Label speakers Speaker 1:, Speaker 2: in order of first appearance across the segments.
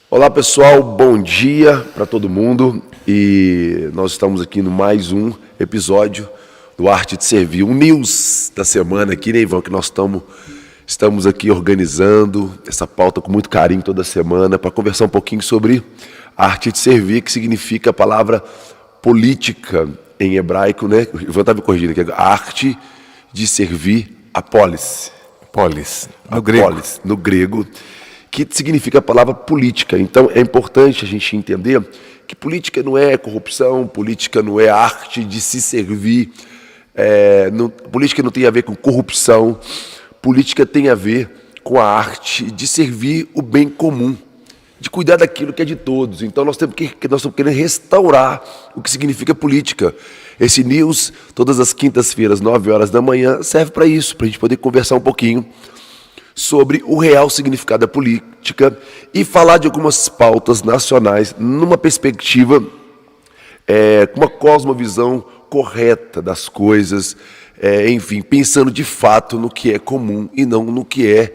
Speaker 1: Olá pessoal, bom dia para todo mundo e nós estamos aqui no mais um episódio do Arte de Servir, um news da semana aqui, né, Ivan, que nós estamos aqui organizando essa pauta com muito carinho toda semana para conversar um pouquinho sobre arte de servir, que significa a palavra política em hebraico, né? O Ivan está me corrigindo aqui, a arte de servir, a polis.
Speaker 2: Polis, no
Speaker 1: grego. Polis, no grego, que significa a palavra política. Então é importante a gente entender que política não é corrupção, política não é arte de se servir, política não tem a ver com corrupção, política tem a ver com a arte de servir o bem comum, de cuidar daquilo que é de todos. Então nós estamos querendo restaurar o que significa política. Esse news, todas as quintas-feiras, 9 horas da manhã, serve para isso, para a gente poder conversar um pouquinho sobre o real significado da política e falar de algumas pautas nacionais numa perspectiva, com uma cosmovisão correta das coisas, enfim, pensando de fato no que é comum e não no que é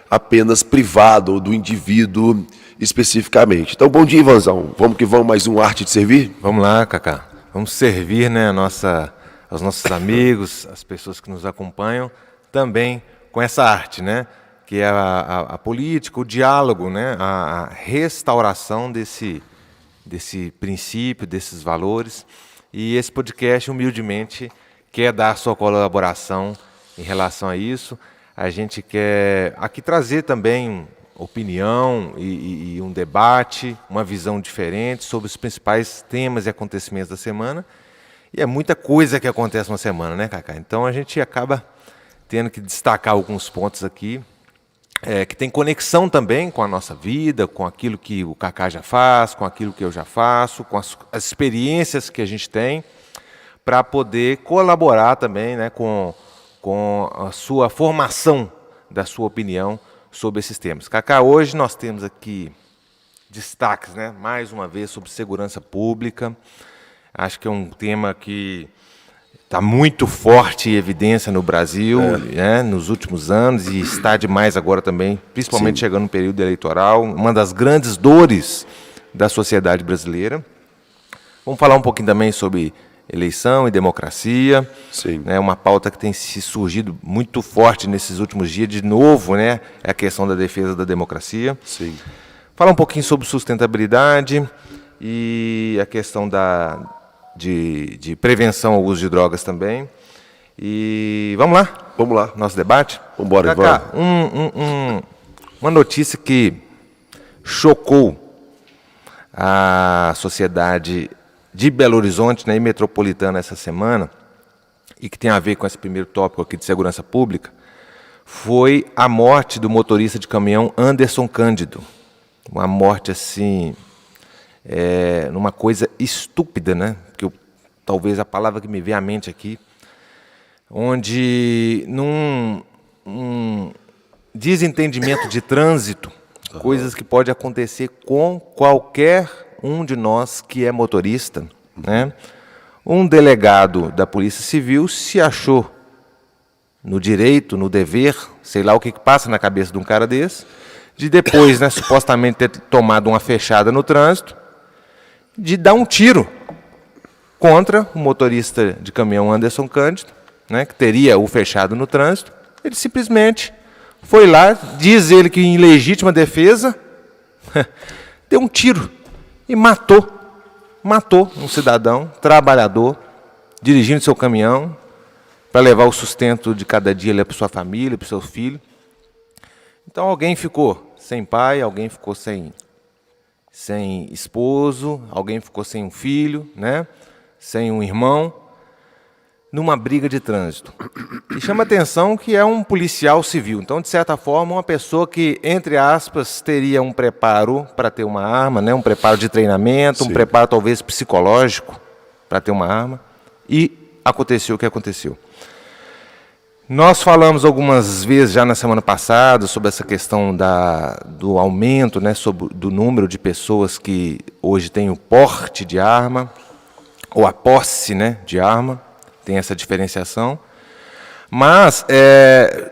Speaker 1: apenas privado ou do indivíduo especificamente. Então, bom dia, Ivanzão. Vamos que vamos, mais um Arte de Servir?
Speaker 2: Vamos lá, Cacá. Vamos servir, né, aos nossos amigos, as pessoas que nos acompanham, também com essa arte, né? Que é a política, o diálogo, né? A restauração desse princípio, desses valores. E esse podcast, humildemente, quer dar a sua colaboração em relação a isso. A gente quer aqui trazer também opinião e um debate, uma visão diferente sobre os principais temas e acontecimentos da semana. E é muita coisa que acontece na semana, né, Cacá? Então a gente acaba tendo que destacar alguns pontos aqui, que tem conexão também com a nossa vida, com aquilo que o Cacá já faz, com aquilo que eu já faço, com as experiências que a gente tem, para poder colaborar também, né, com a sua formação da sua opinião sobre esses temas. Cacá, hoje nós temos aqui destaques, né, mais uma vez, sobre segurança pública. Acho que é um tema que está muito forte em evidência no Brasil, né, nos últimos anos, e está demais agora também, principalmente chegando no período eleitoral, uma das grandes dores da sociedade brasileira. Vamos falar um pouquinho também sobre eleição e democracia.
Speaker 1: Sim.
Speaker 2: Né, uma pauta que tem se surgido muito forte nesses últimos dias, de novo, né, é a questão da defesa da democracia.
Speaker 1: Sim.
Speaker 2: Falar um pouquinho sobre sustentabilidade e a questão de prevenção ao uso de drogas também. E vamos lá?
Speaker 1: Vamos lá.
Speaker 2: Nosso debate?
Speaker 1: Vamos embora,
Speaker 2: Cacá,
Speaker 1: Ivan.
Speaker 2: uma notícia que chocou a sociedade de Belo Horizonte, né, e metropolitana essa semana, e que tem a ver com esse primeiro tópico aqui de segurança pública, foi a morte do motorista de caminhão Anderson Cândido. Uma morte assim, numa coisa estúpida, né? Que talvez a palavra que me vem à mente aqui, onde num desentendimento de trânsito, coisas que podem acontecer com qualquer um de nós que é motorista, né? Um delegado da Polícia Civil se achou no direito, no dever, sei lá o que passa na cabeça de um cara desse, de depois, né, supostamente ter tomado uma fechada no trânsito, de dar um tiro contra o motorista de caminhão Anderson Cândido, né, que teria o fechado no trânsito. Ele simplesmente foi lá, diz ele que em legítima defesa, deu um tiro e matou um cidadão, trabalhador, dirigindo seu caminhão para levar o sustento de cada dia para sua família, para o seu filho. Então alguém ficou sem pai, alguém ficou sem esposo, alguém ficou sem um filho, né? Sem um irmão, numa briga de trânsito. E chama a atenção que é um policial civil. Então, de certa forma, uma pessoa que, entre aspas, teria um preparo para ter uma arma, né? Um preparo de treinamento,
Speaker 1: Sim.
Speaker 2: Um preparo talvez psicológico para ter uma arma. E aconteceu o que aconteceu. Nós falamos algumas vezes já na semana passada sobre essa questão do aumento, né, do número de pessoas que hoje têm o porte de arma, ou a posse, né, de arma, tem essa diferenciação. Mas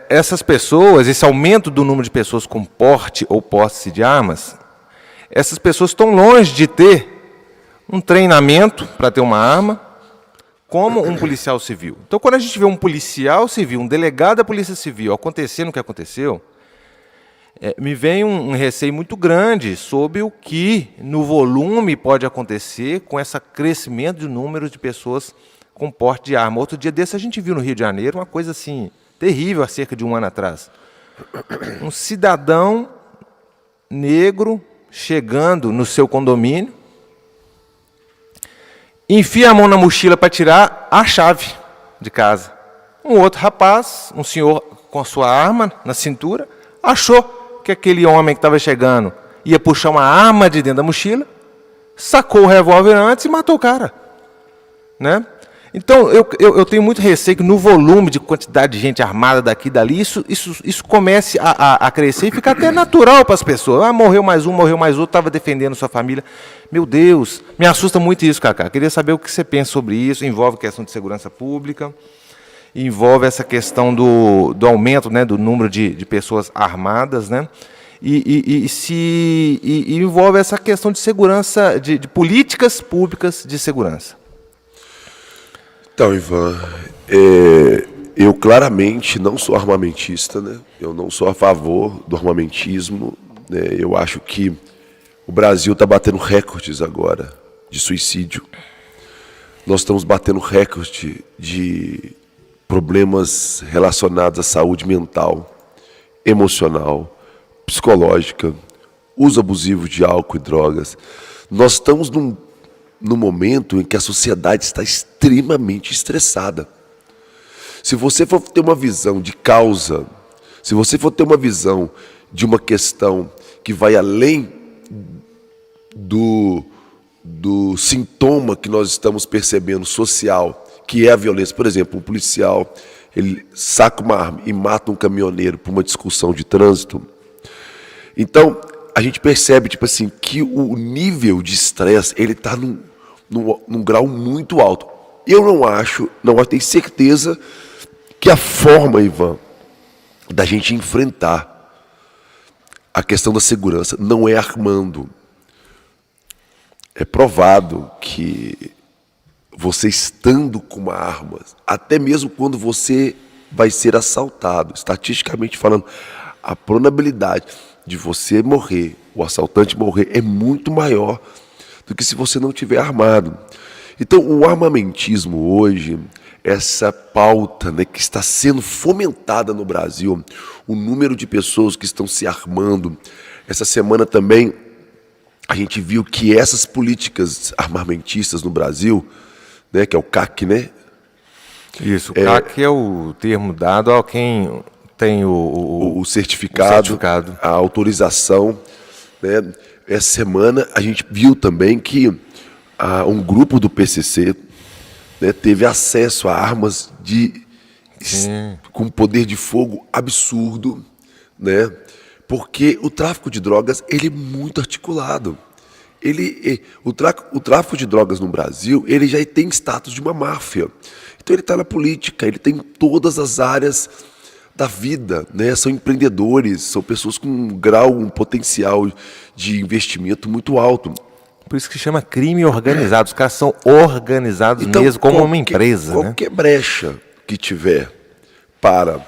Speaker 2: essas pessoas, esse aumento do número de pessoas com porte ou posse de armas, essas pessoas estão longe de ter um treinamento para ter uma arma, como um policial civil. Então, quando a gente vê um policial civil, um delegado da Polícia Civil acontecendo o que aconteceu, me vem um receio muito grande sobre o que, no volume, pode acontecer com esse crescimento de número de pessoas com porte de arma. Outro dia desse a gente viu no Rio de Janeiro uma coisa assim, terrível, há cerca de um ano atrás. Um cidadão negro chegando no seu condomínio, enfia a mão na mochila para tirar a chave de casa. Um outro rapaz, um senhor com a sua arma na cintura, achou que aquele homem que estava chegando ia puxar uma arma de dentro da mochila, sacou o revólver antes e matou o cara. Né? Então, eu tenho muito receio que no volume de quantidade de gente armada daqui e dali, isso comece a crescer e ficar até natural para as pessoas. Morreu mais um, morreu mais outro, estava defendendo sua família. Meu Deus, me assusta muito isso, Cacá. Queria saber o que você pensa sobre isso. Envolve questão de segurança pública, envolve essa questão do aumento, né, do número de pessoas armadas, né? E envolve essa questão de segurança, de políticas públicas de segurança.
Speaker 1: Então, Ivan, eu claramente não sou armamentista, né? Eu não sou a favor do armamentismo, né? Eu acho que o Brasil está batendo recordes agora de suicídio. Nós estamos batendo recorde de problemas relacionados à saúde mental, emocional, psicológica, uso abusivo de álcool e drogas. Nós estamos no momento em que a sociedade está extremamente estressada. Se você for ter uma visão de causa, se você for ter uma visão de uma questão que vai além do sintoma que nós estamos percebendo social, que é a violência. Por exemplo, um policial, ele saca uma arma e mata um caminhoneiro por uma discussão de trânsito. Então, a gente percebe, tipo assim, que o nível de estresse, ele está num grau muito alto. Eu não tenho certeza que a forma, Ivan, da gente enfrentar a questão da segurança não é armando. É provado que você estando com uma arma, até mesmo quando você vai ser assaltado, estatisticamente falando, a probabilidade de você morrer, o assaltante morrer, é muito maior do que se você não tiver armado. Então, o armamentismo hoje, essa pauta, né, que está sendo fomentada no Brasil, o número de pessoas que estão se armando. Essa semana também a gente viu que essas políticas armamentistas no Brasil, né, que é o CAC, né?
Speaker 2: Isso, o CAC é o termo dado a quem tem o certificado,
Speaker 1: a autorização, né? Essa semana a gente viu também que um grupo do PCC, né, teve acesso a armas com poder de fogo absurdo, né? Porque o tráfico de drogas, ele é muito articulado. O tráfico de drogas no Brasil, ele já tem status de uma máfia. Então ele está na política, ele tem todas as áreas da vida, né? São empreendedores, são pessoas com um potencial de investimento muito alto.
Speaker 2: Por isso que chama crime organizado. Os caras são organizados então, mesmo como uma empresa.
Speaker 1: Qualquer brecha que tiver para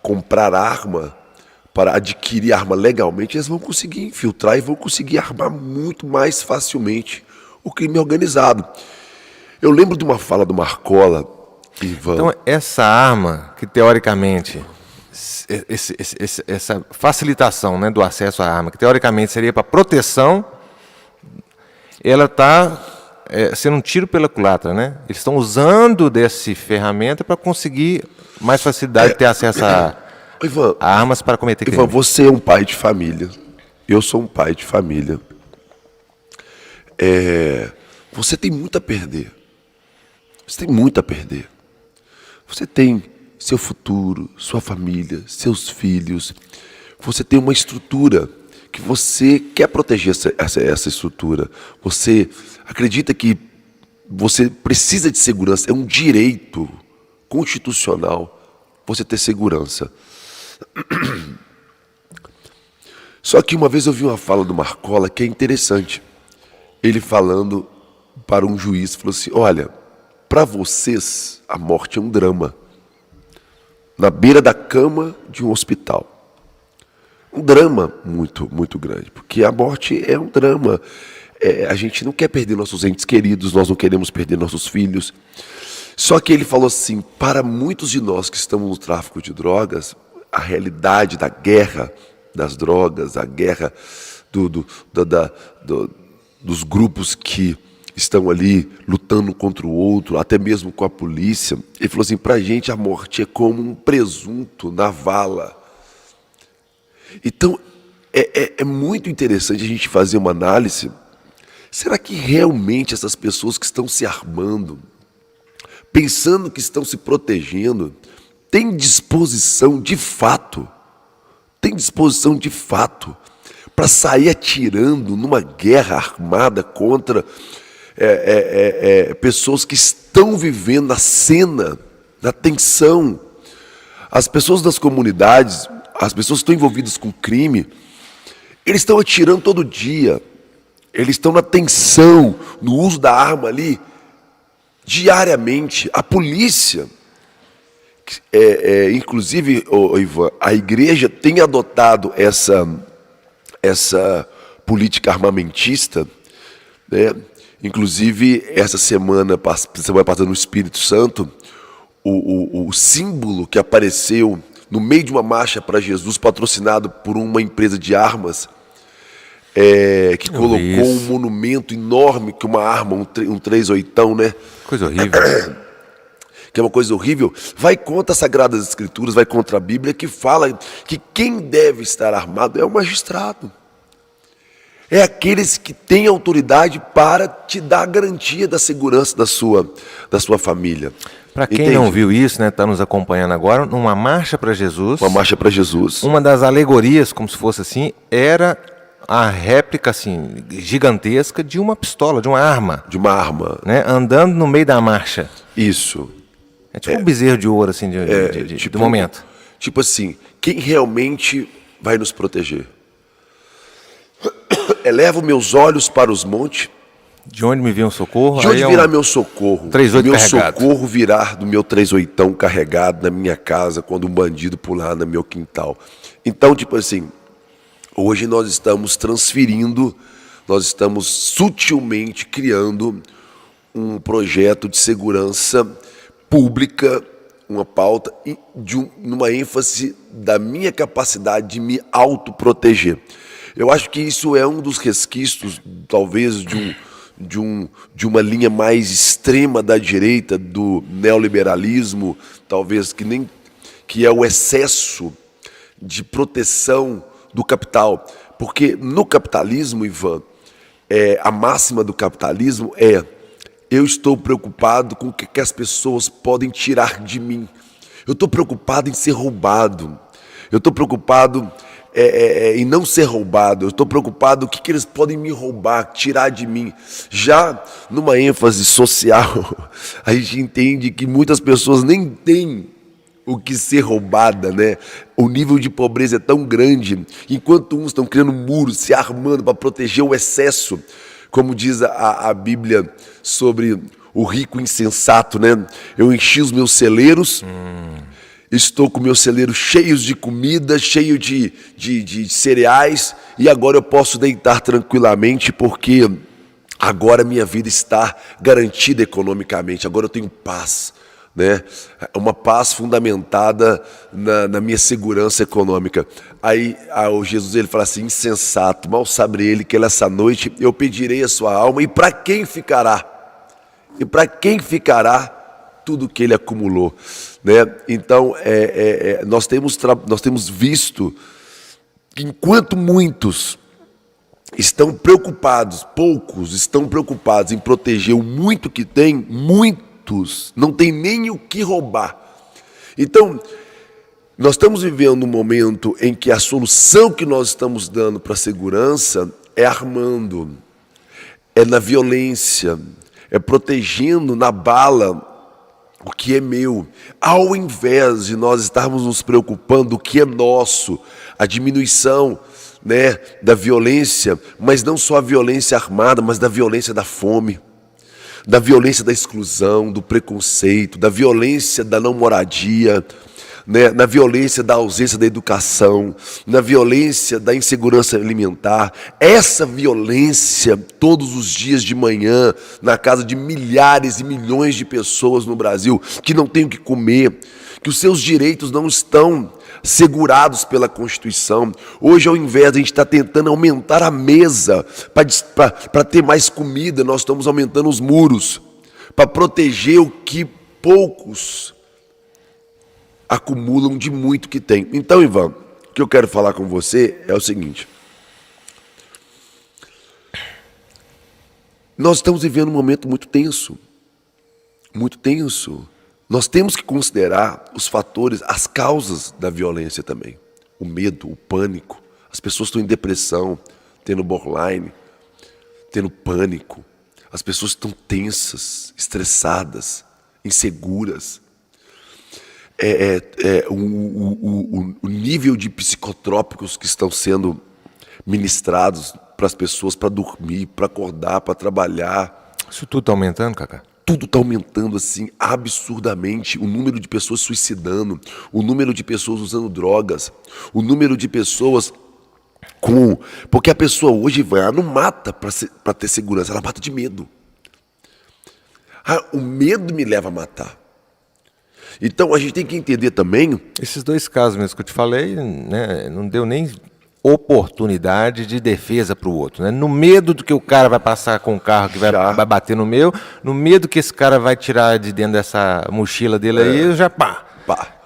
Speaker 1: comprar arma, para adquirir arma legalmente, eles vão conseguir infiltrar e vão conseguir armar muito mais facilmente o crime organizado. Eu lembro de uma fala do Marcola, Ivan.
Speaker 2: Então, essa arma, que teoricamente, essa facilitação, né, do acesso à arma, que teoricamente seria para proteção, ela está sendo um tiro pela culatra, né? Eles estão usando dessa ferramenta para conseguir mais facilidade de ter acesso a armas para cometer crime.
Speaker 1: Ivan, você é um pai de família. Eu sou um pai de família. Você tem muito a perder. Você tem muito a perder. Você tem seu futuro, sua família, seus filhos. Você tem uma estrutura que você quer proteger essa estrutura. Você acredita que você precisa de segurança. É um direito constitucional você ter segurança. Só que uma vez eu vi uma fala do Marcola que é interessante. Ele falando para um juiz, falou assim: olha, para vocês a morte é um drama. Na beira da cama de um hospital. Um drama muito, muito grande, porque a morte é um drama. A gente não quer perder nossos entes queridos, nós não queremos perder nossos filhos. Só que ele falou assim, para muitos de nós que estamos no tráfico de drogas, a realidade da guerra das drogas, a guerra dos grupos que estão ali lutando contra o outro, até mesmo com a polícia. Ele falou assim, para a gente a morte é como um presunto na vala. Então, é muito interessante a gente fazer uma análise. Será que realmente essas pessoas que estão se armando, pensando que estão se protegendo, têm disposição de fato, para sair atirando numa guerra armada contra pessoas que estão vivendo na cena, na tensão? As pessoas das comunidades, as pessoas que estão envolvidas com crime, eles estão atirando todo dia, eles estão na tensão, no uso da arma ali, diariamente. A polícia, inclusive, Ivan, a igreja tem adotado essa política armamentista, né? Inclusive, essa semana passada no Espírito Santo, o símbolo que apareceu no meio de uma marcha para Jesus, patrocinado por uma empresa de armas, que colocou um monumento enorme, que uma arma, um 38, né?
Speaker 2: Coisa horrível.
Speaker 1: Que é uma coisa horrível, vai contra as Sagradas Escrituras, vai contra a Bíblia, que fala que quem deve estar armado é o magistrado. É aqueles que têm autoridade para te dar a garantia da segurança da sua família.
Speaker 2: Para quem não viu isso, né, está nos acompanhando agora, numa marcha para Jesus.
Speaker 1: Uma marcha para Jesus.
Speaker 2: Uma das alegorias, como se fosse assim, era a réplica assim, gigantesca de uma pistola, de uma arma.
Speaker 1: De uma arma.
Speaker 2: Né, andando no meio da marcha.
Speaker 1: Isso.
Speaker 2: É tipo um bezerro de ouro, assim, do momento.
Speaker 1: Tipo assim, quem realmente vai nos proteger? Elevo meus olhos para os montes.
Speaker 2: De onde me vem o socorro?
Speaker 1: De onde virá meu socorro?
Speaker 2: 38
Speaker 1: meu
Speaker 2: carregado.
Speaker 1: Socorro virá do meu 38 carregado na minha casa, quando um bandido pular no meu quintal. Então, tipo assim, hoje nós estamos transferindo, nós estamos sutilmente criando um projeto de segurança pública, uma pauta, numa ênfase da minha capacidade de me autoproteger. Eu acho que isso é um dos resquícios, talvez, de uma linha mais extrema da direita, do neoliberalismo, talvez, que é o excesso de proteção do capital. Porque no capitalismo, Ivan, a máxima do capitalismo é: eu estou preocupado com o que as pessoas podem tirar de mim. Eu estou preocupado em ser roubado. Eu estou preocupado em não ser roubado. Eu estou preocupado o que eles podem me roubar, tirar de mim. Já numa ênfase social, a gente entende que muitas pessoas nem têm o que ser roubada, né? O nível de pobreza é tão grande, enquanto uns estão criando muros, se armando para proteger o excesso, como diz a Bíblia sobre o rico insensato, né? Eu enchi os meus celeiros, estou com meus celeiros cheios de comida, cheio de cereais, e agora eu posso deitar tranquilamente, porque agora minha vida está garantida economicamente, agora eu tenho paz, né? Uma paz fundamentada na minha segurança econômica. Aí o Jesus, ele fala assim: insensato, mal sabe ele que essa noite eu pedirei a sua alma, e para quem ficará? E para quem ficará tudo que ele acumulou, né? Então, nós temos visto que enquanto muitos estão preocupados, poucos estão preocupados em proteger o muito que tem, muitos não tem nem o que roubar. Então, nós estamos vivendo um momento em que a solução que nós estamos dando para a segurança é armando, é na violência, é protegendo na bala, o que é meu, ao invés de nós estarmos nos preocupando o que é nosso, a diminuição, né, da violência, mas não só a violência armada, mas da violência da fome, da violência da exclusão, do preconceito, da violência da não moradia, né, na violência da ausência da educação, na violência da insegurança alimentar. Essa violência, todos os dias de manhã, na casa de milhares e milhões de pessoas no Brasil, que não têm o que comer, que os seus direitos não estão segurados pela Constituição. Hoje, ao invés de a gente estar tentando aumentar a mesa para ter mais comida, nós estamos aumentando os muros para proteger o que poucos acumulam de muito que tem. Então, Ivan, o que eu quero falar com você é o seguinte. Nós estamos vivendo um momento muito tenso. Muito tenso. Nós temos que considerar os fatores, as causas da violência também. O medo, o pânico. As pessoas estão em depressão, tendo borderline, tendo pânico. As pessoas estão tensas, estressadas, inseguras. O nível de psicotrópicos que estão sendo ministrados para as pessoas, para dormir, para acordar, para trabalhar.
Speaker 2: Isso tudo está aumentando, Cacá?
Speaker 1: Tudo está aumentando assim absurdamente. O número de pessoas suicidando, o número de pessoas usando drogas, o número de pessoas com... Porque a pessoa hoje ela não mata para ter segurança, ela mata de medo. O medo me leva a matar. Então a gente tem que entender também...
Speaker 2: Esses dois casos mesmo que eu te falei, né, não deu nem oportunidade de defesa para o outro, né? No medo do que o cara vai passar com o carro que vai bater no meu, no medo que esse cara vai tirar de dentro dessa mochila dele aí, eu já pá,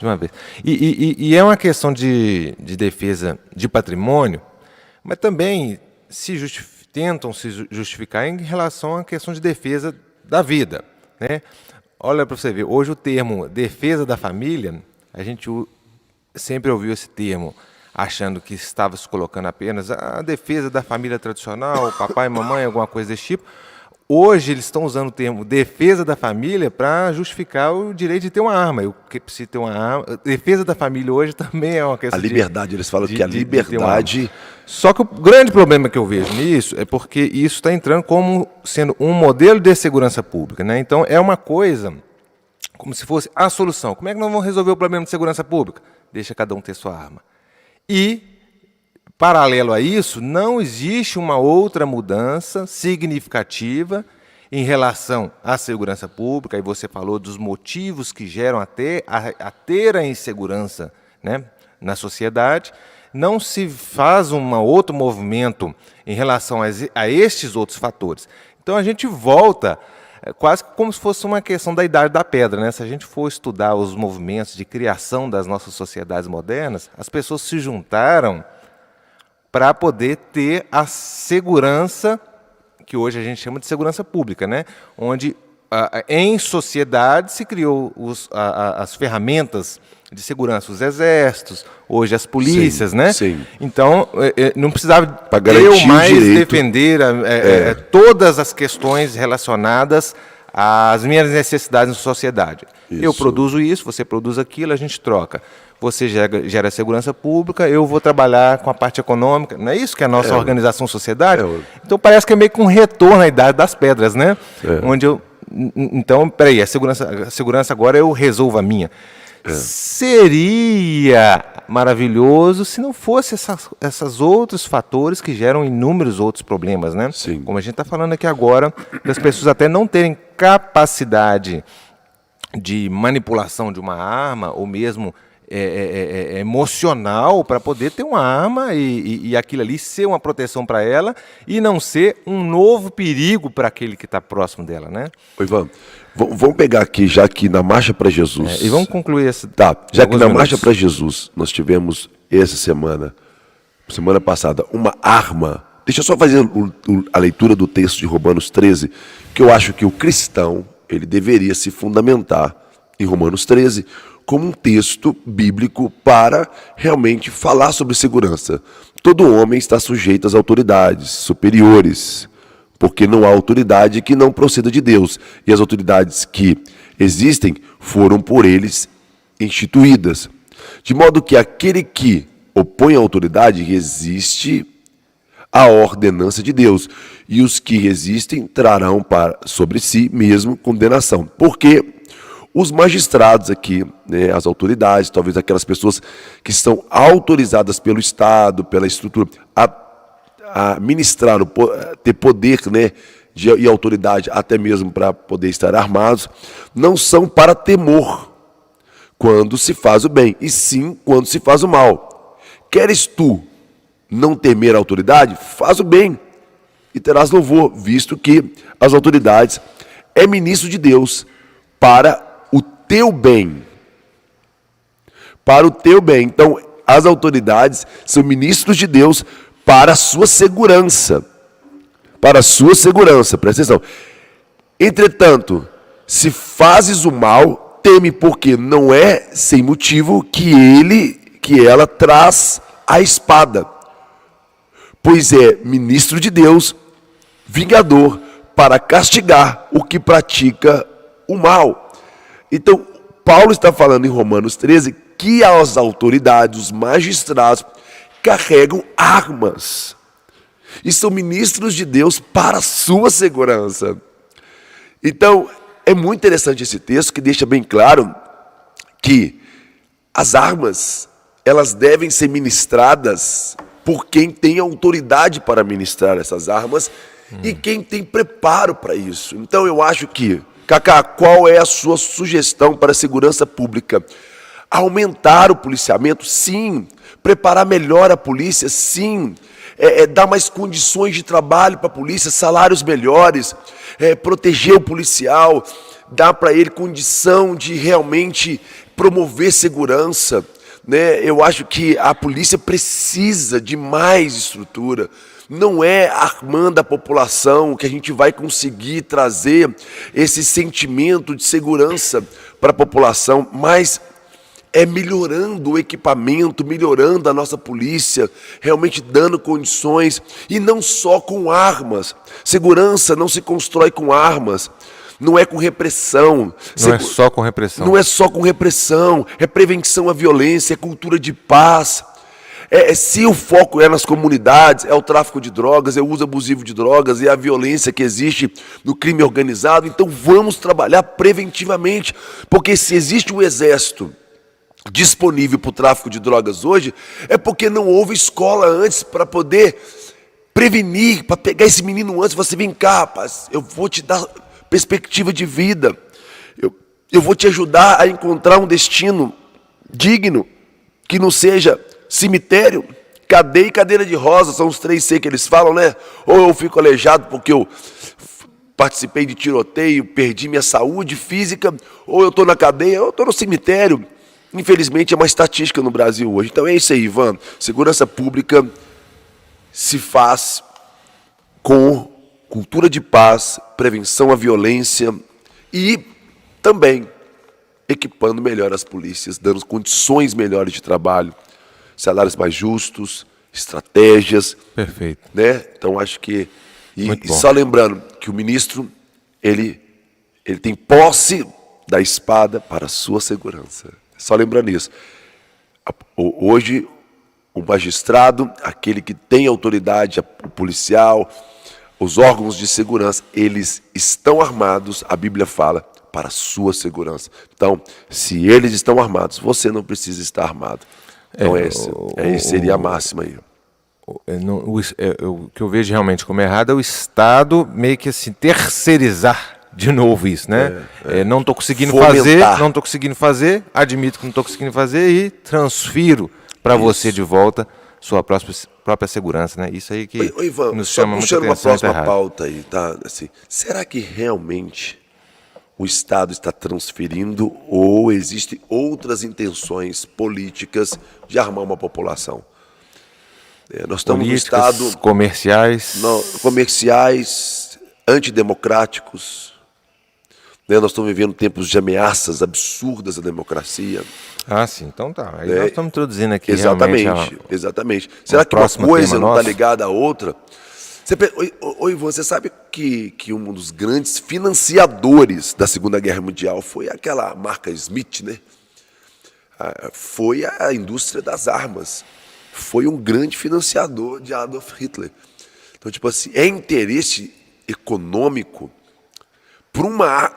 Speaker 2: de uma vez. E é uma questão de defesa de patrimônio, mas também tentam se justificar em relação à questão de defesa da vida, né? Olha para você ver, hoje o termo defesa da família, a gente sempre ouviu esse termo achando que estava se colocando apenas a defesa da família tradicional, papai e mamãe, alguma coisa desse tipo. Hoje eles estão usando o termo defesa da família para justificar o direito de ter uma arma. Eu preciso ter uma arma. Defesa da família hoje também é uma questão
Speaker 1: A liberdade, eles falam que a liberdade...
Speaker 2: Só que o grande problema que eu vejo nisso é porque isso está entrando como sendo um modelo de segurança pública, né? Então é uma coisa como se fosse a solução. Como é que nós vamos resolver o problema de segurança pública? Deixa cada um ter sua arma. E, paralelo a isso, não existe uma outra mudança significativa em relação à segurança pública, e você falou dos motivos que geram a ter a insegurança, né, na sociedade. Não se faz um outro movimento em relação a estes outros fatores. Então a gente volta quase como se fosse uma questão da idade da pedra, né? Se a gente for estudar os movimentos de criação das nossas sociedades modernas, as pessoas se juntaram para poder ter a segurança que hoje a gente chama de segurança pública, né? Onde em sociedade se criou as ferramentas de segurança, os exércitos, hoje as polícias,
Speaker 1: sim,
Speaker 2: né?
Speaker 1: Sim.
Speaker 2: Então, não precisava
Speaker 1: eu
Speaker 2: mais defender todas as questões relacionadas às minhas necessidades na sociedade. Isso. Eu produzo isso, você produz aquilo, a gente troca. Você gera segurança pública, eu vou trabalhar com a parte econômica. Não é isso que é a nossa organização sociedade? Então, parece que é meio que um retorno à idade das pedras, né? Onde então, peraí, a segurança agora eu resolvo a minha. Seria maravilhoso se não fosse esses outros fatores que geram inúmeros outros problemas, né?
Speaker 1: Sim.
Speaker 2: Como a gente está falando aqui agora, das pessoas até não terem capacidade de manipulação de uma arma, ou mesmo emocional, para poder ter uma arma e aquilo ali ser uma proteção para ela e não ser um novo perigo para aquele que está próximo dela, né?
Speaker 1: Oi, Ivan, vamos pegar aqui, já que na Marcha para Jesus...
Speaker 2: e vamos concluir esse...
Speaker 1: Tá, já que na Marcha para Jesus nós tivemos essa semana passada, uma arma... Deixa eu só fazer a leitura do texto de Romanos 13, que eu acho que o cristão ele deveria se fundamentar em Romanos 13 como um texto bíblico para realmente falar sobre segurança. Todo homem está sujeito às autoridades superiores, porque não há autoridade que não proceda de Deus. E as autoridades que existem foram por eles instituídas. De modo que aquele que opõe a autoridade resiste à ordenança de Deus, e os que resistem trarão sobre si mesmo condenação. Porque os magistrados aqui, né, as autoridades, talvez aquelas pessoas que são autorizadas pelo Estado, pela estrutura, a ministrar, ter poder, né, e autoridade até mesmo para poder estar armados, não são para temor quando se faz o bem, e sim quando se faz o mal. Queres tu não temer a autoridade? Faz o bem e terás louvor, visto que as autoridades é ministro de Deus para o teu bem. Para o teu bem. Então, as autoridades são ministros de Deus para a sua segurança. Para a sua segurança, presta atenção. Entretanto, se fazes o mal, teme, porque não é sem motivo que ela traz a espada. Pois é ministro de Deus, vingador, para castigar o que pratica o mal. Então, Paulo está falando em Romanos 13 que as autoridades, os magistrados, carregam armas. E são ministros de Deus para a sua segurança. Então, é muito interessante esse texto que deixa bem claro que as armas, elas devem ser ministradas por quem tem autoridade para ministrar essas armas e quem tem preparo para isso. Então eu acho que, Cacá, qual é a sua sugestão para a segurança pública? Aumentar o policiamento? Sim. Preparar melhor a polícia? Sim. Dar mais condições de trabalho para a polícia, salários melhores, proteger o policial, dar para ele condição de realmente promover segurança. Né? Eu acho que a polícia precisa de mais estrutura. Não é armando a população que a gente vai conseguir trazer esse sentimento de segurança para a população, mas é melhorando o equipamento, melhorando a nossa polícia, realmente dando condições, e não só com armas. Segurança não se constrói com armas. Não é com repressão.
Speaker 2: Não é só com repressão.
Speaker 1: Não é só com repressão. É prevenção à violência, é cultura de paz. Se o foco é nas comunidades, é o tráfico de drogas, é o uso abusivo de drogas, é a violência que existe no crime organizado, então vamos trabalhar preventivamente. Porque se existe um exército disponível para o tráfico de drogas hoje, é porque não houve escola antes para poder prevenir, para pegar esse menino antes. Você vem cá, rapaz, eu vou te dar perspectiva de vida, eu vou te ajudar a encontrar um destino digno, que não seja cemitério, cadeia e cadeira de rosa, são os 3 C que eles falam, né? Ou eu fico aleijado porque eu participei de tiroteio, perdi minha saúde física, ou eu estou na cadeia, ou eu estou no cemitério. Infelizmente é uma estatística no Brasil hoje. Então é isso aí, Ivan. Segurança pública se faz com cultura de paz, prevenção à violência e também equipando melhor as polícias, dando condições melhores de trabalho, salários mais justos, estratégias.
Speaker 2: Perfeito.
Speaker 1: Né? Então acho que...
Speaker 2: Muito
Speaker 1: E
Speaker 2: bom.
Speaker 1: só lembrando que o ministro, ele tem posse da espada para a sua segurança. Só lembrando isso. Hoje, o magistrado, aquele que tem autoridade, o policial, os órgãos de segurança, eles estão armados, a Bíblia fala, para a sua segurança. Então, se eles estão armados, você não precisa estar armado. Então, essa seria a máxima aí.
Speaker 2: O que eu vejo realmente como errado é o Estado meio que assim, terceirizar de novo isso, né? Não estou conseguindo fazer, admito que não estou conseguindo fazer e transfiro para você de volta sua própria segurança, né? Isso aí que
Speaker 1: Ivan,
Speaker 2: nos chama muita
Speaker 1: puxando
Speaker 2: atenção.
Speaker 1: uma próxima pauta aí, tá? Assim, será que realmente o Estado está transferindo ou existem outras intenções políticas de armar uma população? Nós estamos num Estado... comerciais, antidemocráticos. Nós estamos vivendo tempos de ameaças absurdas à democracia.
Speaker 2: Ah, sim, então tá. Aí nós estamos introduzindo aqui
Speaker 1: Exatamente,
Speaker 2: realmente
Speaker 1: exatamente. Será que uma coisa não está ligada à outra? Ivan, você sabe que um dos grandes financiadores da Segunda Guerra Mundial foi aquela marca Smith, né? Foi a indústria das armas. Foi um grande financiador de Adolf Hitler. Então, tipo assim, é interesse econômico para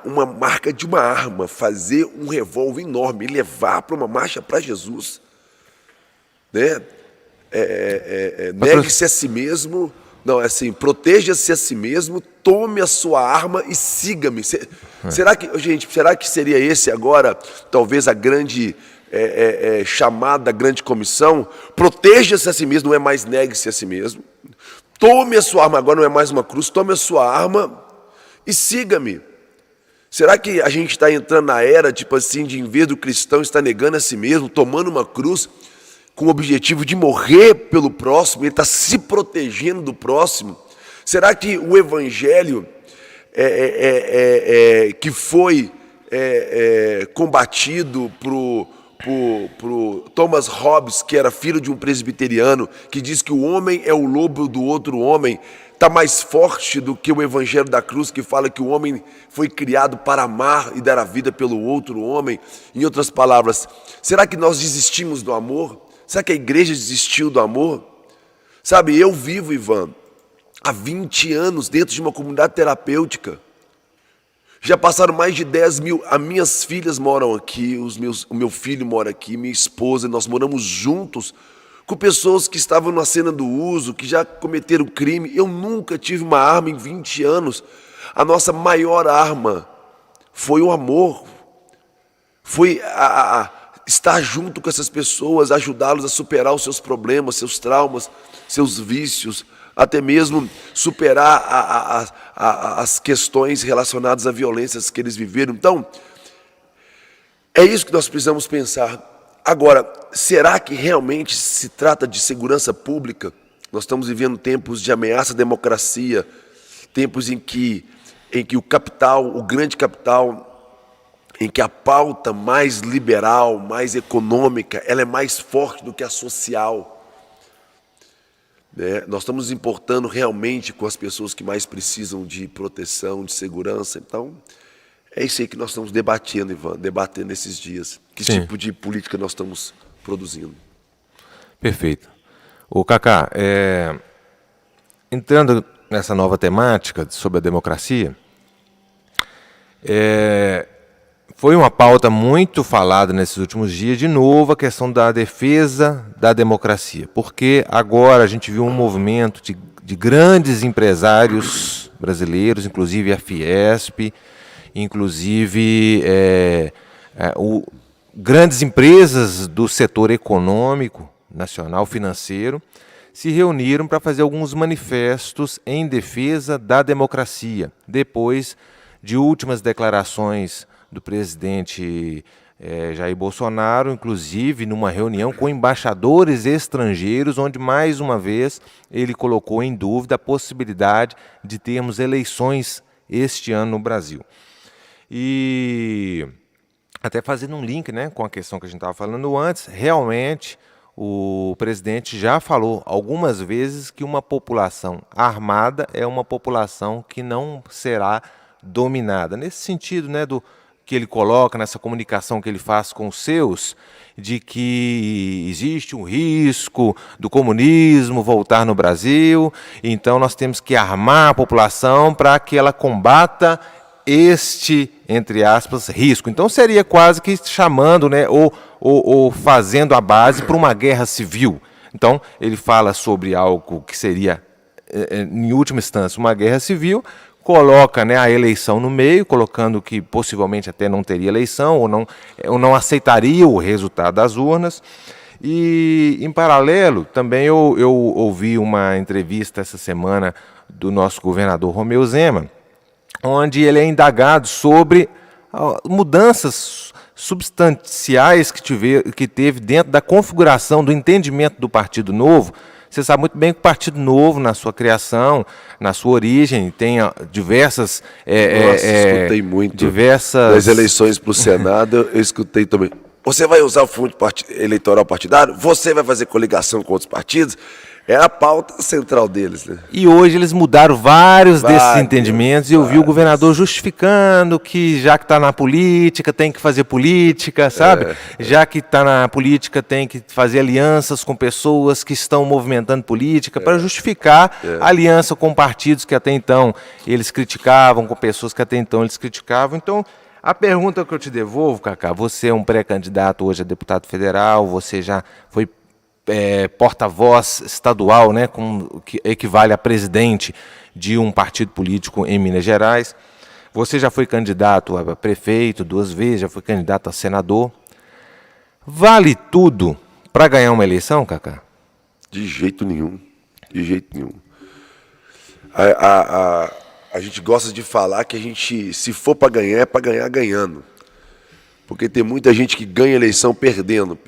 Speaker 1: uma marca de uma arma fazer um revólver enorme e levar para uma marcha para Jesus, né? Negue-se a si mesmo, não, é assim, proteja-se a si mesmo, tome a sua arma e siga-me. Será que seria esse agora, talvez a grande chamada da grande comissão? Proteja-se a si mesmo, não é mais negue-se a si mesmo. Tome a sua arma, agora não é mais uma cruz, tome a sua arma e siga-me. Será que a gente está entrando na era, tipo assim, de em vez do cristão estar negando a si mesmo, tomando uma cruz, com o objetivo de morrer pelo próximo, ele está se protegendo do próximo? Será que o evangelho que foi combatido por Thomas Hobbes, que era filho de um presbiteriano, que diz que o homem é o lobo do outro homem, está mais forte do que o evangelho da cruz, que fala que o homem foi criado para amar e dar a vida pelo outro homem? Em outras palavras, será que nós desistimos do amor? Será que a igreja desistiu do amor? Sabe, eu vivo, Ivan, há 20 anos dentro de uma comunidade terapêutica. Já passaram mais de 10 mil, as minhas filhas moram aqui, o meu filho mora aqui, minha esposa, nós moramos juntos com pessoas que estavam na cena do uso, que já cometeram crime. Eu nunca tive uma arma em 20 anos. A nossa maior arma foi o amor, foi estar junto com essas pessoas, ajudá-los a superar os seus problemas, seus traumas, seus vícios, até mesmo superar as questões relacionadas a violências que eles viveram. Então, é isso que nós precisamos pensar. Agora, será que realmente se trata de segurança pública? Nós estamos vivendo tempos de ameaça à democracia, tempos em que o capital, o grande capital, em que a pauta mais liberal, mais econômica, ela é mais forte do que a social. Nós estamos nos importando realmente com as pessoas que mais precisam de proteção, de segurança. Então, é isso aí que nós estamos debatendo, Ivan, debatendo esses dias. Que
Speaker 2: Sim.
Speaker 1: tipo de política nós estamos produzindo.
Speaker 2: Perfeito. Ô, Cacá, entrando nessa nova temática sobre a democracia, foi uma pauta muito falada nesses últimos dias, de novo, a questão da defesa da democracia, porque agora a gente viu um movimento de grandes empresários brasileiros, inclusive a Fiesp, inclusive grandes empresas do setor econômico, nacional, financeiro, se reuniram para fazer alguns manifestos em defesa da democracia, depois de últimas declarações do presidente Jair Bolsonaro, inclusive numa reunião com embaixadores estrangeiros, onde mais uma vez ele colocou em dúvida a possibilidade de termos eleições este ano no Brasil. E até fazendo um link, né, com a questão que a gente estava falando antes, realmente o presidente já falou algumas vezes que uma população armada é uma população que não será dominada. Nesse sentido, né, do que ele coloca nessa comunicação que ele faz com os seus, de que existe um risco do comunismo voltar no Brasil, então nós temos que armar a população para que ela combata este, entre aspas, risco. Então seria quase que chamando, né, ou fazendo a base para uma guerra civil. Então ele fala sobre algo que seria, em última instância, uma guerra civil, coloca, né, a eleição no meio, colocando que possivelmente até não teria eleição, ou não aceitaria o resultado das urnas. E, em paralelo, também eu ouvi uma entrevista essa semana do nosso governador Romeu Zema, onde ele é indagado sobre mudanças substanciais que teve dentro da configuração do entendimento do Partido Novo. Você sabe muito bem que o Partido Novo, na sua criação, na sua origem, tem diversas...
Speaker 1: escutei muito. Das eleições para o Senado, eu escutei também. Você vai usar o fundo eleitoral partidário? Você vai fazer coligação com outros partidos? É a pauta central deles, né?
Speaker 2: E hoje eles mudaram vários desses
Speaker 1: Vários,
Speaker 2: entendimentos e eu vi o governador justificando que já que está na política tem que fazer política, sabe? Já que está na política tem que fazer alianças com pessoas que estão movimentando política para justificar a aliança com partidos que até então eles criticavam, com pessoas que até então eles criticavam. Então, a pergunta que eu te devolvo, Cacá, você é um pré-candidato hoje a deputado federal, você já foi porta-voz estadual, né, que equivale a presidente de um partido político em Minas Gerais. Você já foi candidato a prefeito 2 vezes, já foi candidato a senador. Vale tudo para ganhar uma eleição, Cacá?
Speaker 1: De jeito nenhum. De jeito nenhum. A gente gosta de falar que a gente, se for para ganhar, é para ganhar ganhando. Porque tem muita gente que ganha eleição perdendo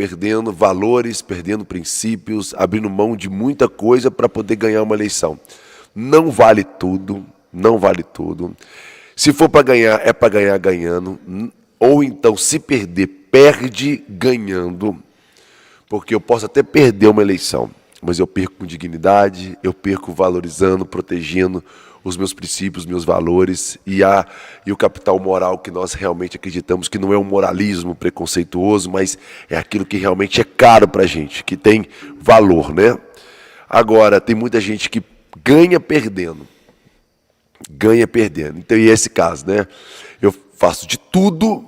Speaker 1: valores, perdendo princípios, abrindo mão de muita coisa para poder ganhar uma eleição. Não vale tudo, não vale tudo. Se for para ganhar, é para ganhar ganhando. Ou então, se perder, perde ganhando. Porque eu posso até perder uma eleição, mas eu perco com dignidade, eu perco valorizando, protegendo os meus princípios, meus valores e o capital moral que nós realmente acreditamos que não é um moralismo preconceituoso, mas é aquilo que realmente é caro para a gente, que tem valor, né? Agora, tem muita gente que ganha perdendo. Então, e esse caso, né? Eu faço de tudo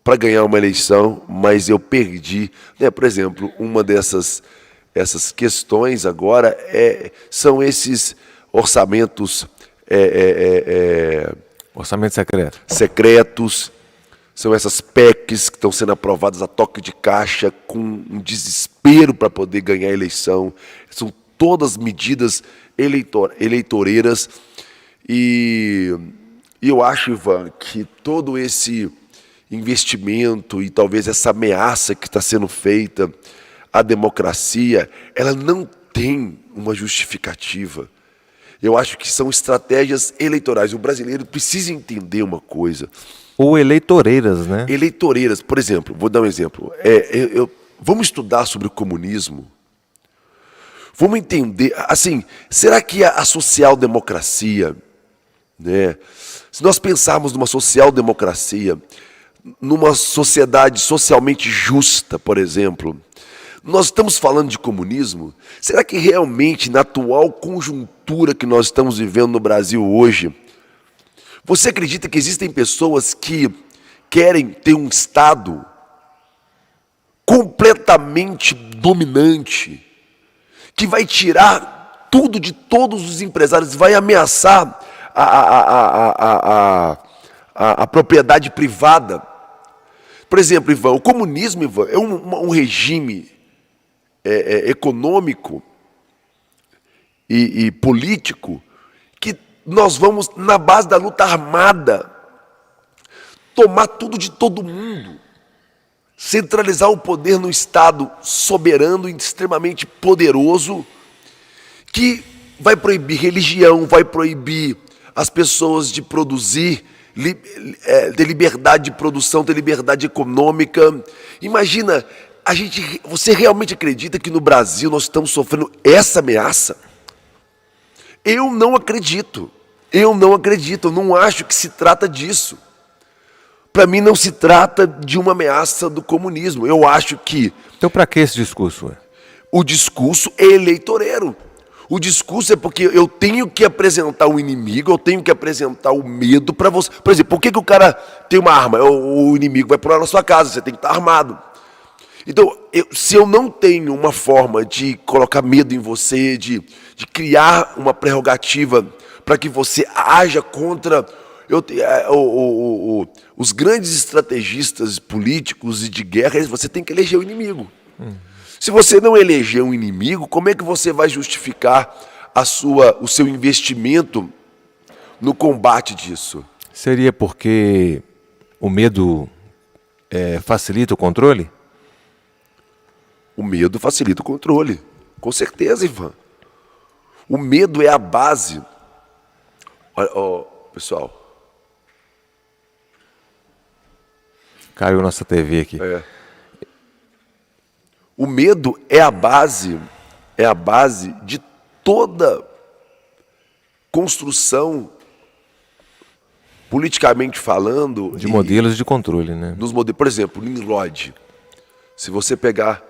Speaker 1: para ganhar uma eleição, mas eu perdi, né? Por exemplo, uma essas questões agora são esses orçamentos
Speaker 2: Orçamento secreto.
Speaker 1: secretos, são essas PECs que estão sendo aprovadas a toque de caixa com um desespero para poder ganhar a eleição. São todas medidas eleitoreiras e eu acho, Ivan, que todo esse investimento e talvez essa ameaça que está sendo feita à democracia, ela não tem uma justificativa. Eu acho que são estratégias eleitorais. O brasileiro precisa entender uma coisa.
Speaker 2: Ou eleitoreiras, né?
Speaker 1: Eleitoreiras, por exemplo, vou dar um exemplo. Vamos estudar sobre o comunismo. Vamos entender, assim, será que a social-democracia, né? Se nós pensarmos numa social-democracia, numa sociedade socialmente justa, por exemplo, nós estamos falando de comunismo? Será que realmente, na atual conjuntura que nós estamos vivendo no Brasil hoje, você acredita que existem pessoas que querem ter um Estado completamente dominante, que vai tirar tudo de todos os empresários, vai ameaçar a propriedade privada? Por exemplo, Ivan, o comunismo, Ivan, é um regime econômico e político que nós vamos, na base da luta armada, tomar tudo de todo mundo, centralizar o poder no Estado soberano e extremamente poderoso, que vai proibir religião, vai proibir as pessoas de produzir, ter liberdade de produção, ter liberdade econômica. Imagina, você realmente acredita que no Brasil nós estamos sofrendo essa ameaça? Eu não acredito, eu não acho que se trata disso. Para mim não se trata de uma ameaça do comunismo. Eu acho que...
Speaker 2: Então para que esse discurso?
Speaker 1: O discurso é eleitoreiro. O discurso é porque eu tenho que apresentar o inimigo, eu tenho que apresentar o medo para você. Por exemplo, por que o cara tem uma arma? O inimigo vai pular na sua casa, você tem que estar armado. Então, se eu não tenho uma forma de colocar medo em você, de criar uma prerrogativa para que você haja contra os grandes estrategistas políticos e de guerra, você tem que eleger o inimigo. Se você não eleger um inimigo, como é que você vai justificar o seu investimento no combate disso?
Speaker 2: Seria porque o medo facilita o controle?
Speaker 1: O medo facilita o controle, com certeza, Ivan. O medo é a base. Olha, pessoal.
Speaker 2: Caiu nossa TV aqui.
Speaker 1: O medo é a base é a base de toda construção, politicamente falando,
Speaker 2: De modelos de controle, né?
Speaker 1: nos modelos. Por exemplo, Nimrod. Se você pegar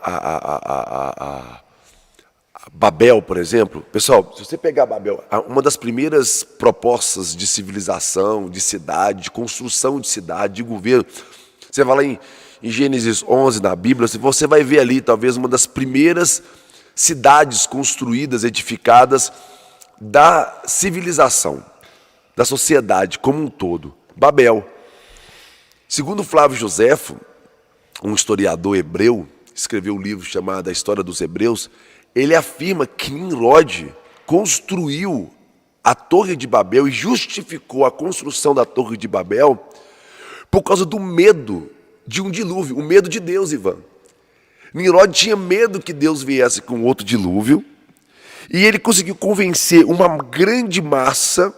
Speaker 1: a Babel, por exemplo, pessoal, se você pegar Babel, uma das primeiras propostas de civilização, de cidade, de construção de cidade, de governo, você vai lá em Gênesis 11 na Bíblia, você vai ver ali talvez uma das primeiras cidades construídas, edificadas da civilização, da sociedade como um todo, Babel. Segundo Flávio Joséfo, um historiador hebreu, escreveu um livro chamado A História dos Hebreus, ele afirma que Nimrod construiu a Torre de Babel e justificou a construção da Torre de Babel por causa do medo de um dilúvio, o medo de Deus, Ivan. Nimrod tinha medo que Deus viesse com outro dilúvio, e ele conseguiu convencer uma grande massa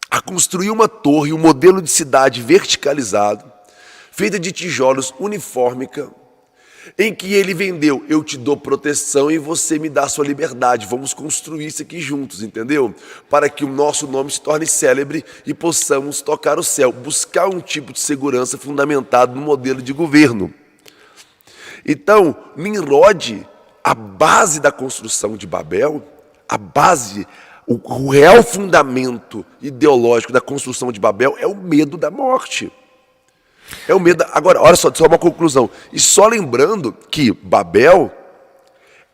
Speaker 1: a construir uma torre, um modelo de cidade verticalizado, feita de tijolos, unifórmica, em que ele vendeu: eu te dou proteção e você me dá a sua liberdade, vamos construir isso aqui juntos, entendeu? Para que o nosso nome se torne célebre e possamos tocar o céu, buscar um tipo de segurança fundamentado no modelo de governo. Então, Nimrod, a base da construção de Babel, a base, o real fundamento ideológico da construção de Babel é o medo da morte. É o medo. Agora, olha só uma conclusão. E só lembrando que Babel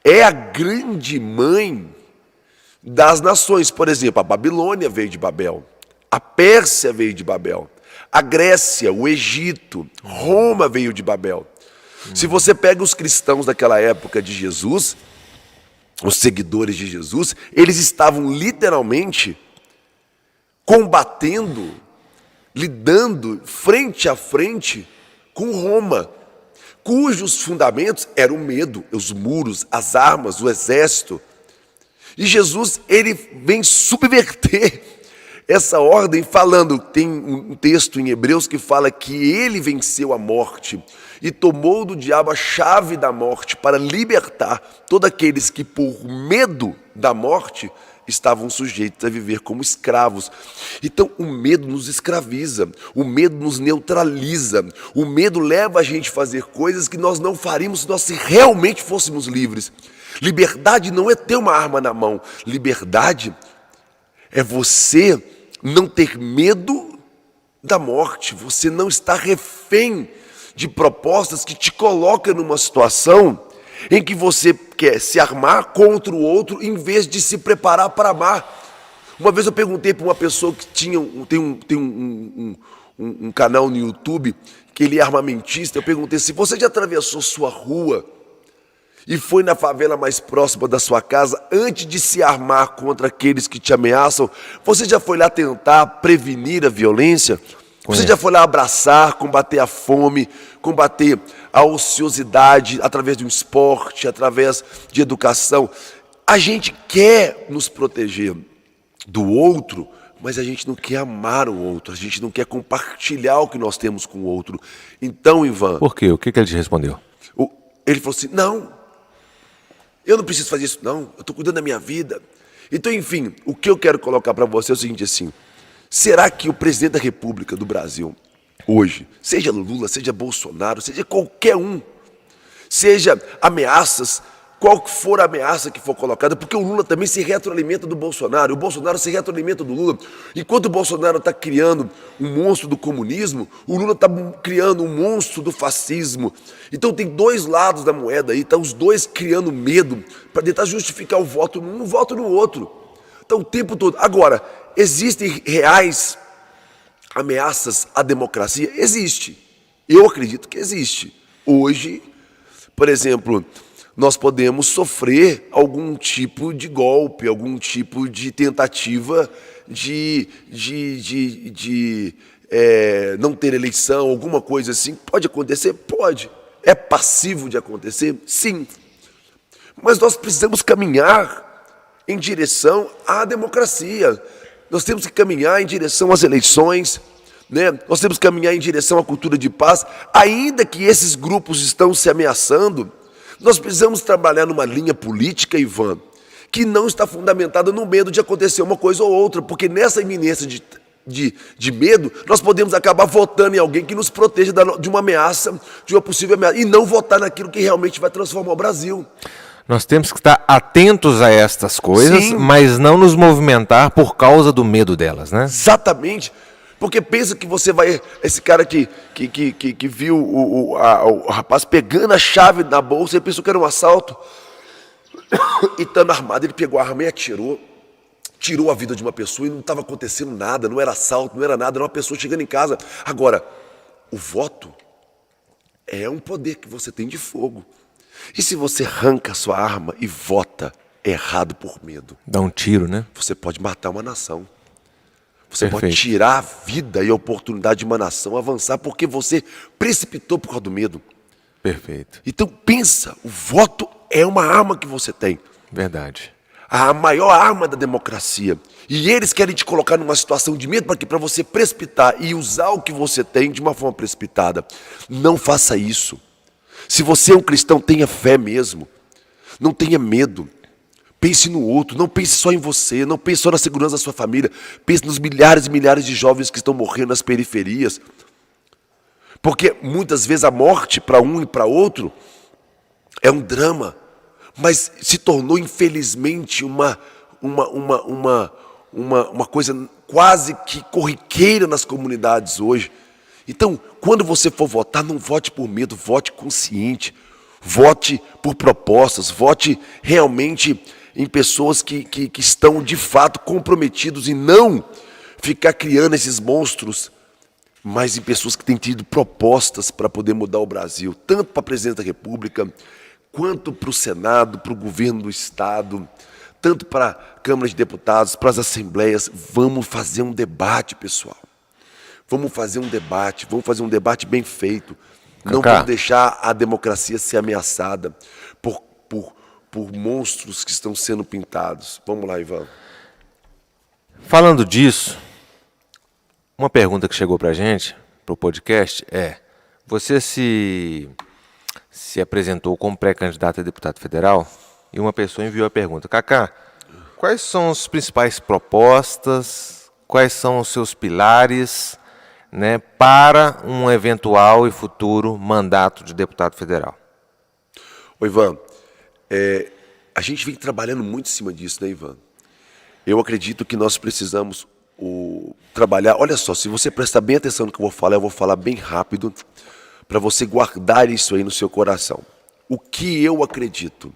Speaker 1: é a grande mãe das nações. Por exemplo, a Babilônia veio de Babel, a Pérsia veio de Babel, a Grécia, o Egito, Roma veio de Babel. Se você pega os cristãos daquela época de Jesus, os seguidores de Jesus, eles estavam literalmente combatendo, lidando frente a frente com Roma, cujos fundamentos eram o medo, os muros, as armas, o exército. E Jesus, ele vem subverter essa ordem falando, tem um texto em Hebreus que fala que ele venceu a morte e tomou do diabo a chave da morte para libertar todos aqueles que por medo da morte estavam sujeitos a viver como escravos. Então o medo nos escraviza, o medo nos neutraliza, o medo leva a gente a fazer coisas que nós não faríamos se nós realmente fôssemos livres. Liberdade não é ter uma arma na mão, liberdade é você não ter medo da morte, você não estar refém de propostas que te colocam numa situação em que você quer se armar contra o outro em vez de se preparar para amar. Uma vez eu perguntei para uma pessoa que tem um canal no YouTube, que ele é armamentista, eu perguntei se você já atravessou sua rua e foi na favela mais próxima da sua casa, antes de se armar contra aqueles que te ameaçam, você já foi lá tentar prevenir a violência? Você já foi lá abraçar, combater a fome, combater a ociosidade através de um esporte, através de educação? A gente quer nos proteger do outro, mas a gente não quer amar o outro, a gente não quer compartilhar o que nós temos com o outro. Então, Ivan...
Speaker 2: Por quê? O que ele te respondeu?
Speaker 1: Ele falou assim, não, eu não preciso fazer isso não, eu estou cuidando da minha vida. Então, enfim, o que eu quero colocar para você é o seguinte assim, será que o presidente da República do Brasil, hoje, seja Lula, seja Bolsonaro, seja qualquer um, seja ameaças, qual que for a ameaça que for colocada, porque o Lula também se retroalimenta do Bolsonaro, o Bolsonaro se retroalimenta do Lula. Enquanto o Bolsonaro está criando um monstro do comunismo, o Lula está criando um monstro do fascismo. Então tem dois lados da moeda aí, estão os dois criando medo para tentar justificar o voto num, o voto no outro. Então o tempo todo. Agora, existem reais ameaças à democracia? Existe. Eu acredito que existe. Hoje, por exemplo, nós podemos sofrer algum tipo de golpe, algum tipo de tentativa de não ter eleição, alguma coisa assim. Pode acontecer? Pode. É passível de acontecer? Sim. Mas nós precisamos caminhar em direção à democracia. Nós temos que caminhar em direção às eleições, né? Nós temos que caminhar em direção à cultura de paz, ainda que esses grupos estão se ameaçando. Nós precisamos trabalhar numa linha política, Ivan, que não está fundamentada no medo de acontecer uma coisa ou outra, porque nessa iminência de medo, nós podemos acabar votando em alguém que nos proteja de uma ameaça, de uma possível ameaça, e não votar naquilo que realmente vai transformar o Brasil.
Speaker 2: Nós temos que estar atentos a estas coisas,
Speaker 1: Sim.
Speaker 2: mas não nos movimentar por causa do medo delas, né?
Speaker 1: Exatamente. Porque pensa que você vai... Esse cara que viu o rapaz pegando a chave na bolsa, ele pensou que era um assalto, e estando armado, ele pegou a arma e atirou, tirou a vida de uma pessoa e não estava acontecendo nada, não era assalto, não era nada, era uma pessoa chegando em casa. Agora, o voto é um poder que você tem de fogo. E se você arranca a sua arma e vota errado por medo?
Speaker 2: Dá um tiro, né?
Speaker 1: Você pode matar uma nação. Você
Speaker 2: Perfeito.
Speaker 1: pode tirar a vida e a oportunidade de uma nação avançar porque você precipitou por causa do medo.
Speaker 2: Perfeito.
Speaker 1: Então pensa, o voto é uma arma que você tem.
Speaker 2: Verdade.
Speaker 1: A maior arma da democracia. E eles querem te colocar numa situação de medo para você precipitar e usar o que você tem de uma forma precipitada. Não faça isso. Se você é um cristão, tenha fé mesmo. Não tenha medo. Pense no outro, não pense só em você, não pense só na segurança da sua família. Pense nos milhares e milhares de jovens que estão morrendo nas periferias. Porque muitas vezes a morte para um e para outro é um drama, mas se tornou infelizmente uma coisa quase que corriqueira nas comunidades hoje. Então, quando você for votar, não vote por medo, vote consciente, vote por propostas, vote realmente em pessoas que estão de fato comprometidos e não ficar criando esses monstros, mas em pessoas que têm tido propostas para poder mudar o Brasil, tanto para a presidente da República, quanto para o Senado, para o governo do Estado, tanto para a Câmara de Deputados, para as assembleias. Vamos fazer um debate, pessoal. Vamos fazer um debate bem feito. Não
Speaker 2: Cacá,
Speaker 1: vamos deixar a democracia ser ameaçada por monstros que estão sendo pintados. Vamos lá, Ivan.
Speaker 2: falando disso, uma pergunta que chegou pra gente, pro podcast, é: você se apresentou como pré-candidato a deputado federal e uma pessoa enviou a pergunta: Cacá, quais são as principais propostas, quais são os seus pilares, né, para um eventual e futuro mandato de deputado federal?
Speaker 1: Ô, Ivan, a gente vem trabalhando muito em cima disso, né, Ivan? Eu acredito que nós precisamos trabalhar. Olha só, se você prestar bem atenção no que eu vou falar bem rápido, para você guardar isso aí no seu coração. O que eu acredito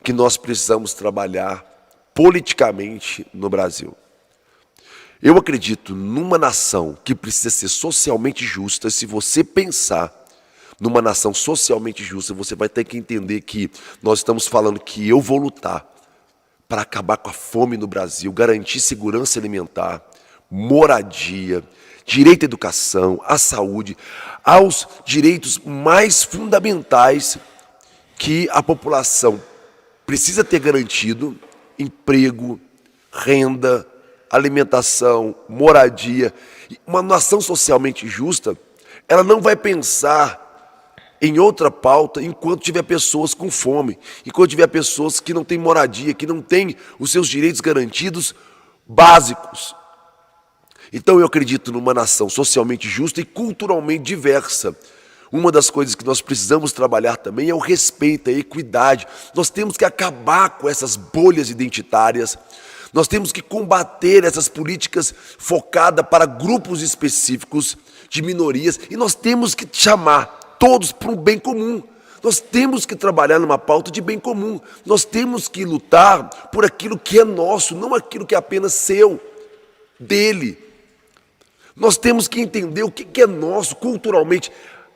Speaker 1: que nós precisamos trabalhar politicamente no Brasil? Eu acredito numa nação que precisa ser socialmente justa. Se você pensar numa nação socialmente justa, você vai ter que entender que nós estamos falando que eu vou lutar para acabar com a fome no Brasil, garantir segurança alimentar, moradia, direito à educação, à saúde, aos direitos mais fundamentais que a população precisa ter garantido: emprego, renda, alimentação, moradia. Uma nação socialmente justa, ela não vai pensar em outra pauta enquanto tiver pessoas com fome, enquanto tiver pessoas que não têm moradia, que não têm os seus direitos garantidos básicos. Então eu acredito numa nação socialmente justa e culturalmente diversa. Uma das coisas que nós precisamos trabalhar também é o respeito, a equidade. Nós temos que acabar com essas bolhas identitárias. Nós temos que combater essas políticas focadas para grupos específicos de minorias. E nós temos que chamar todos para um bem comum. Nós temos que trabalhar numa pauta de bem comum. Nós temos que lutar por aquilo que é nosso, não aquilo que é apenas seu, dele. Nós temos que entender o que é nosso culturalmente.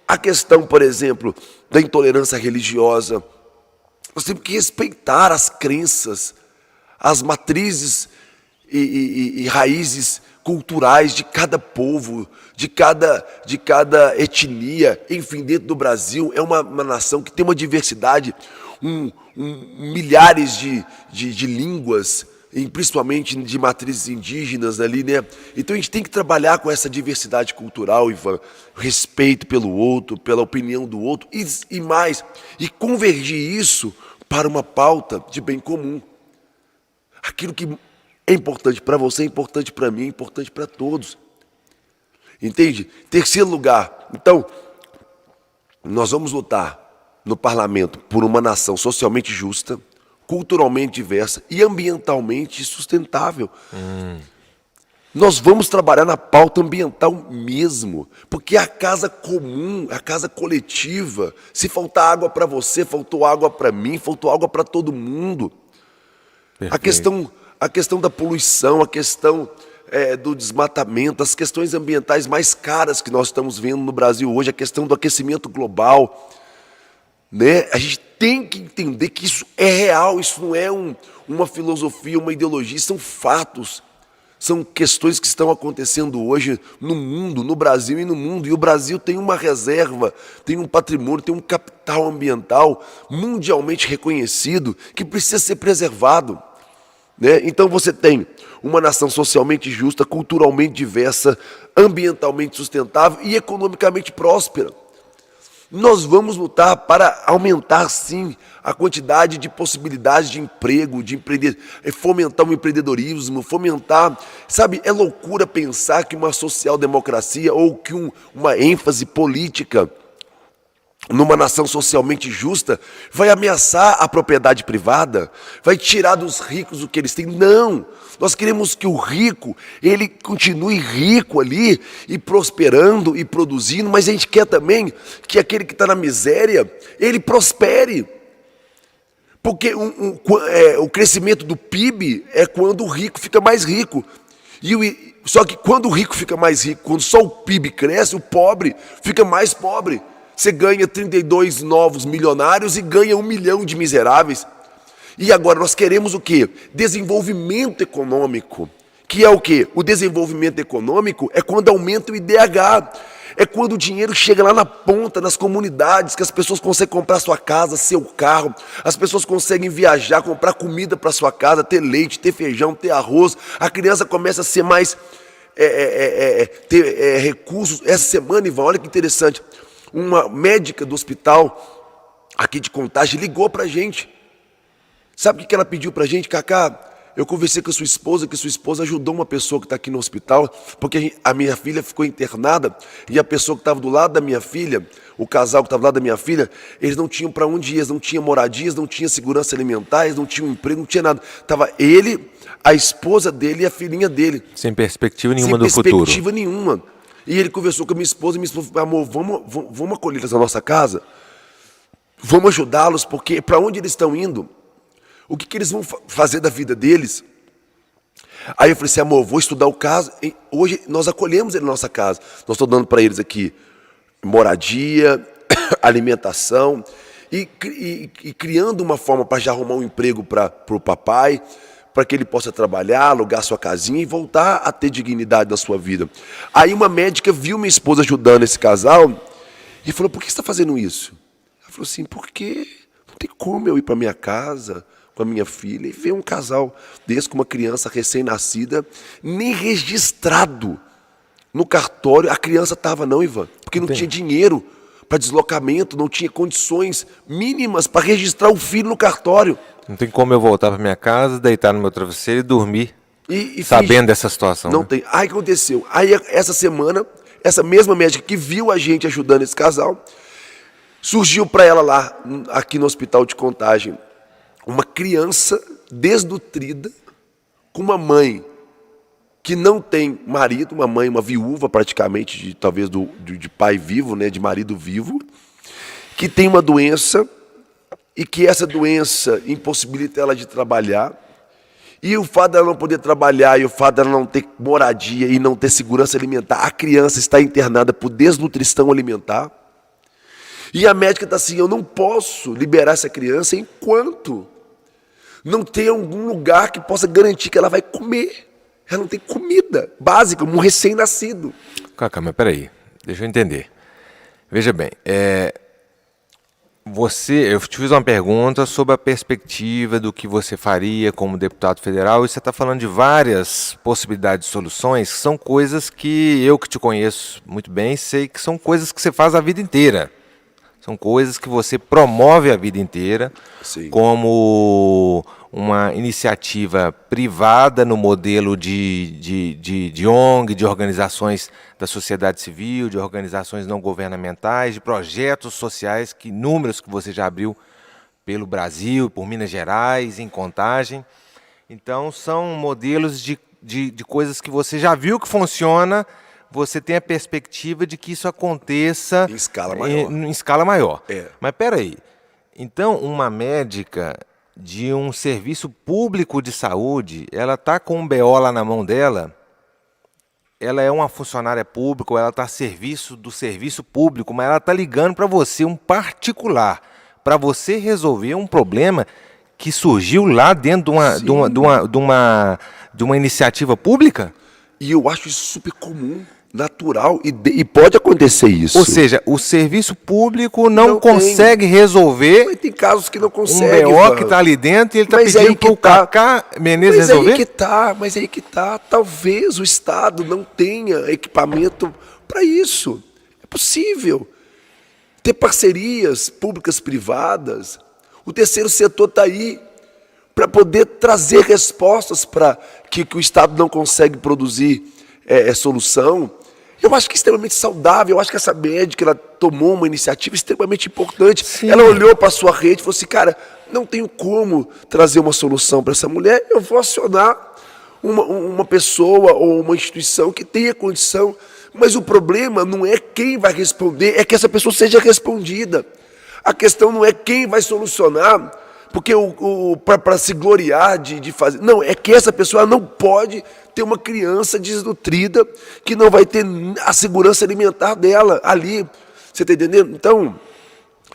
Speaker 1: A questão, por exemplo, da intolerância religiosa. Nós temos que respeitar as crenças, as matrizes e raízes culturais de cada povo, de cada etnia. Enfim, dentro do Brasil é uma nação que tem uma diversidade, milhares de línguas, principalmente de matrizes indígenas ali, né? Então a gente tem que trabalhar com essa diversidade cultural, Ivan, respeito pelo outro, pela opinião do outro e mais, e convergir isso para uma pauta de bem comum. Aquilo que é importante para você, é importante para mim, é importante para todos. Entende? Terceiro lugar, então, nós vamos lutar no parlamento por uma nação socialmente justa, culturalmente diversa e ambientalmente sustentável. Nós vamos trabalhar na pauta ambiental mesmo, porque a casa comum, a casa coletiva, se faltar água para você, faltou água para mim, faltou água para todo mundo. A questão da poluição, a questão do desmatamento, as questões ambientais mais caras que nós estamos vendo no Brasil hoje, a questão do aquecimento global, né? A gente tem que entender que isso é real, isso não é uma filosofia, uma ideologia, são fatos. São questões que estão acontecendo hoje no mundo, no Brasil e no mundo. E o Brasil tem uma reserva, tem um patrimônio, tem um capital ambiental mundialmente reconhecido que precisa ser preservado, né? Então você tem uma nação socialmente justa, culturalmente diversa, ambientalmente sustentável e economicamente próspera. Nós vamos lutar para aumentar, sim, a quantidade de possibilidades de emprego, de fomentar o empreendedorismo, fomentar... Sabe, é loucura pensar que uma social-democracia ou que uma ênfase política numa nação socialmente justa vai ameaçar a propriedade privada, vai tirar dos ricos o que eles têm. Não! Nós queremos que o rico, ele continue rico ali e prosperando e produzindo, mas a gente quer também que aquele que está na miséria, ele prospere. Porque o crescimento do PIB é quando o rico fica mais rico. Só que quando o rico fica mais rico, quando só o PIB cresce, o pobre fica mais pobre. Você ganha 32 novos milionários e ganha 1 milhão de miseráveis. E agora nós queremos o quê? Desenvolvimento econômico. Que é o quê? O desenvolvimento econômico é quando aumenta o IDH. É quando o dinheiro chega lá na ponta, nas comunidades, que as pessoas conseguem comprar sua casa, seu carro. As pessoas conseguem viajar, comprar comida para sua casa, ter leite, ter feijão, ter arroz. A criança começa a ser mais... ter recursos. Essa semana, Ivan, olha que interessante. Uma médica do hospital aqui de Contagem ligou para a gente. Sabe o que ela pediu para a gente? Cacá, eu conversei com a sua esposa, que sua esposa ajudou uma pessoa que está aqui no hospital, porque a minha filha ficou internada e a pessoa que estava do lado da minha filha, o casal que estava do lado da minha filha, eles não tinham para onde ir, eles não tinham moradias, não tinham segurança alimentar, eles não tinham emprego, não tinha nada. Estava ele, a esposa dele e a filhinha dele.
Speaker 2: Sem perspectiva nenhuma do futuro.
Speaker 1: Sem perspectiva nenhuma. E ele conversou com a minha esposa e minha esposa falou, amor, vamos acolher eles na nossa casa? Vamos ajudá-los, porque para onde eles estão indo? O que eles vão fazer da vida deles? Aí eu falei assim, amor, vou estudar o caso. Hoje nós acolhemos ele na nossa casa. Nós estamos dando para eles aqui moradia, alimentação e criando uma forma para já arrumar um emprego para o papai, para que ele possa trabalhar, alugar sua casinha e voltar a ter dignidade na sua vida. Aí uma médica viu minha esposa ajudando esse casal e falou, por que você está fazendo isso? Ela falou assim, porque não tem como eu ir para minha casa com a minha filha e ver um casal desse com uma criança recém-nascida, nem registrado no cartório. A criança estava não, Ivan, porque não tinha dinheiro para deslocamento, não tinha condições mínimas para registrar o filho no cartório.
Speaker 2: Não tem como eu voltar para minha casa, deitar no meu travesseiro e dormir, sabendo dessa situação.
Speaker 1: Não
Speaker 2: né?
Speaker 1: tem. Aí o que aconteceu? Aí essa semana, essa mesma médica que viu a gente ajudando esse casal, surgiu para ela lá, aqui no hospital de Contagem, uma criança desnutrida, com uma mãe que não tem marido, uma mãe, uma viúva praticamente, talvez de pai vivo, né, de marido vivo, que tem uma doença e que essa doença impossibilita ela de trabalhar. E o fato dela não poder trabalhar e o fato dela não ter moradia e não ter segurança alimentar, a criança está internada por desnutrição alimentar. E a médica está assim, eu não posso liberar essa criança enquanto não tem algum lugar que possa garantir que ela vai comer. Ela não tem comida básica, um recém-nascido.
Speaker 2: Cacá, mas peraí, deixa eu entender. Veja bem, eu te fiz uma pergunta sobre a perspectiva do que você faria como deputado federal, e você está falando de várias possibilidades de soluções, que são coisas que eu, que te conheço muito bem, sei que são coisas que você faz a vida inteira. São coisas que você promove a vida inteira,
Speaker 1: Sim.
Speaker 2: como uma iniciativa privada no modelo de ONG, de organizações da sociedade civil, de organizações não governamentais, de projetos sociais, que inúmeros que você já abriu pelo Brasil, por Minas Gerais, em Contagem. Então, são modelos de coisas que você já viu que funciona. Você tem a perspectiva de que isso aconteça
Speaker 1: Em escala maior.
Speaker 2: em escala maior.
Speaker 1: É.
Speaker 2: Mas peraí, então uma médica de um serviço público de saúde, ela está com um BO lá na mão dela, ela é uma funcionária pública, ou ela está a serviço do serviço público, mas ela está ligando para você, um particular, para você resolver um problema que surgiu lá dentro de uma iniciativa pública?
Speaker 1: E eu acho isso super comum, natural, e pode acontecer isso.
Speaker 2: Ou seja, o serviço público não
Speaker 1: Não
Speaker 2: consegue resolver
Speaker 1: Mas tem casos que não
Speaker 2: um
Speaker 1: consegue.
Speaker 2: BO que está ali dentro e ele está
Speaker 1: Mas
Speaker 2: pedindo
Speaker 1: aí
Speaker 2: para o
Speaker 1: que tá.
Speaker 2: Cacá Menezes
Speaker 1: Mas
Speaker 2: resolver?
Speaker 1: mas aí que tá. Talvez o Estado não tenha equipamento para isso. É possível. Ter parcerias públicas, privadas. O terceiro setor está aí para poder trazer respostas para que o Estado não consegue produzir solução. Eu acho que é extremamente saudável. Eu acho que essa médica, ela tomou uma iniciativa extremamente importante.
Speaker 2: Sim.
Speaker 1: Ela olhou para a sua rede e falou assim, cara, não tenho como trazer uma solução para essa mulher, eu vou acionar uma pessoa ou uma instituição que tenha condição. Mas o problema não é quem vai responder, é que essa pessoa seja respondida. A questão não é quem vai solucionar, porque para se gloriar de fazer... Não, é que essa pessoa não pode ter uma criança desnutrida que não vai ter a segurança alimentar dela ali. Você está entendendo? Então,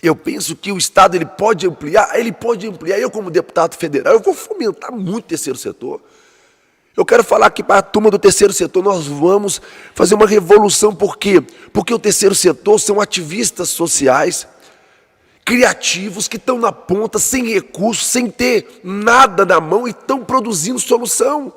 Speaker 1: eu penso que o Estado ele pode ampliar. Eu, como deputado federal, eu vou fomentar muito o terceiro setor. Eu quero falar aqui para a turma do terceiro setor, nós vamos fazer uma revolução. Por quê? Porque o terceiro setor são ativistas sociais, criativos, que estão na ponta, sem recursos, sem ter nada na mão e estão produzindo solução.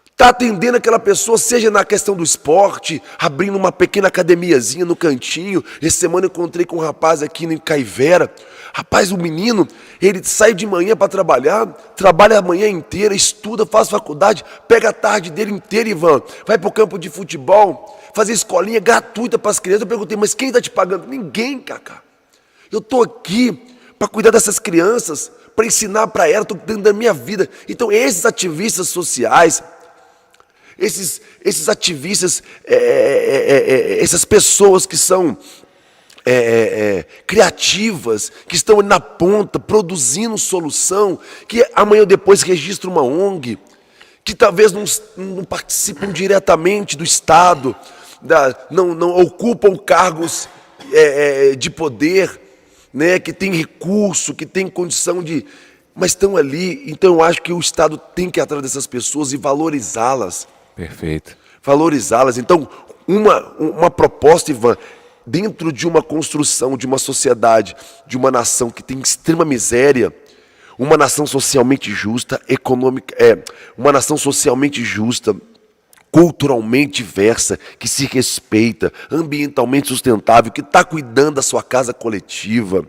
Speaker 1: Está atendendo aquela pessoa, seja na questão do esporte, abrindo uma pequena academiazinha no cantinho. Essa semana eu encontrei com um rapaz aqui em Caivera. Rapaz, o menino, ele sai de manhã para trabalhar, trabalha a manhã inteira, estuda, faz faculdade, pega a tarde dele inteira, Ivan, vai para o campo de futebol, fazer escolinha gratuita para as crianças. Eu perguntei, mas quem está te pagando? Ninguém, Cacá. Eu estou aqui para cuidar dessas crianças, para ensinar para elas, estou dando da minha vida. Então, esses ativistas sociais, esses ativistas, essas pessoas que são criativas, que estão na ponta, produzindo solução, que amanhã ou depois registram uma ONG, que talvez não participam diretamente do Estado, não ocupam cargos de poder, né, que tem recurso, que tem condição de... Mas estão ali. Então eu acho que o Estado tem que ir atrás dessas pessoas e valorizá-las.
Speaker 2: Perfeito.
Speaker 1: Valorizá-las. Então, uma proposta, Ivan, dentro de uma construção de uma sociedade, de uma nação que tem extrema miséria, uma nação socialmente justa, uma nação socialmente justa, culturalmente diversa, que se respeita, ambientalmente sustentável, que está cuidando da sua casa coletiva,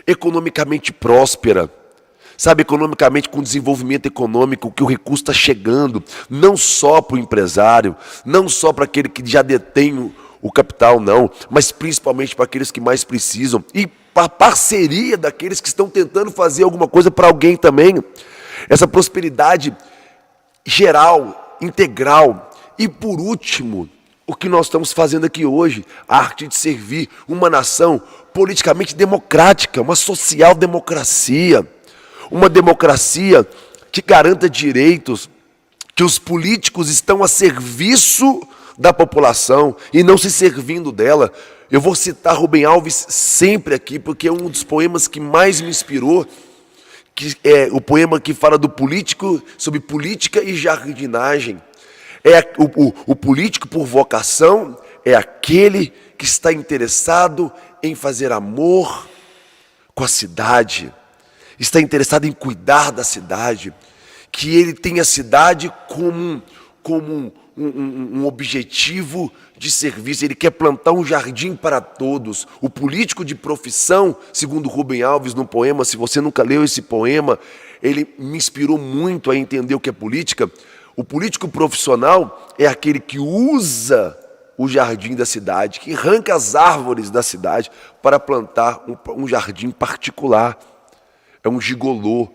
Speaker 1: economicamente próspera, sabe, economicamente com desenvolvimento econômico, que o recurso está chegando, não só para o empresário, não só para aquele que já detém o capital, não, mas principalmente para aqueles que mais precisam, e para a parceria daqueles que estão tentando fazer alguma coisa para alguém também. Essa prosperidade geral, integral. E por último, o que nós estamos fazendo aqui hoje, a arte de servir uma nação politicamente democrática, uma social-democracia, uma democracia que garanta direitos, que os políticos estão a serviço da população e não se servindo dela. Eu vou citar Rubem Alves sempre aqui, porque é um dos poemas que mais me inspirou, que é o poema que fala do político, sobre política e jardinagem. O político por vocação é aquele que está interessado em fazer amor com a cidade, está interessado em cuidar da cidade, que ele tem a cidade como um objetivo de serviço, ele quer plantar um jardim para todos. O político de profissão, segundo Rubem Alves no poema, se você nunca leu esse poema, ele me inspirou muito a entender o que é política. O político profissional é aquele que usa o jardim da cidade, que arranca as árvores da cidade para plantar um jardim particular. É um gigolô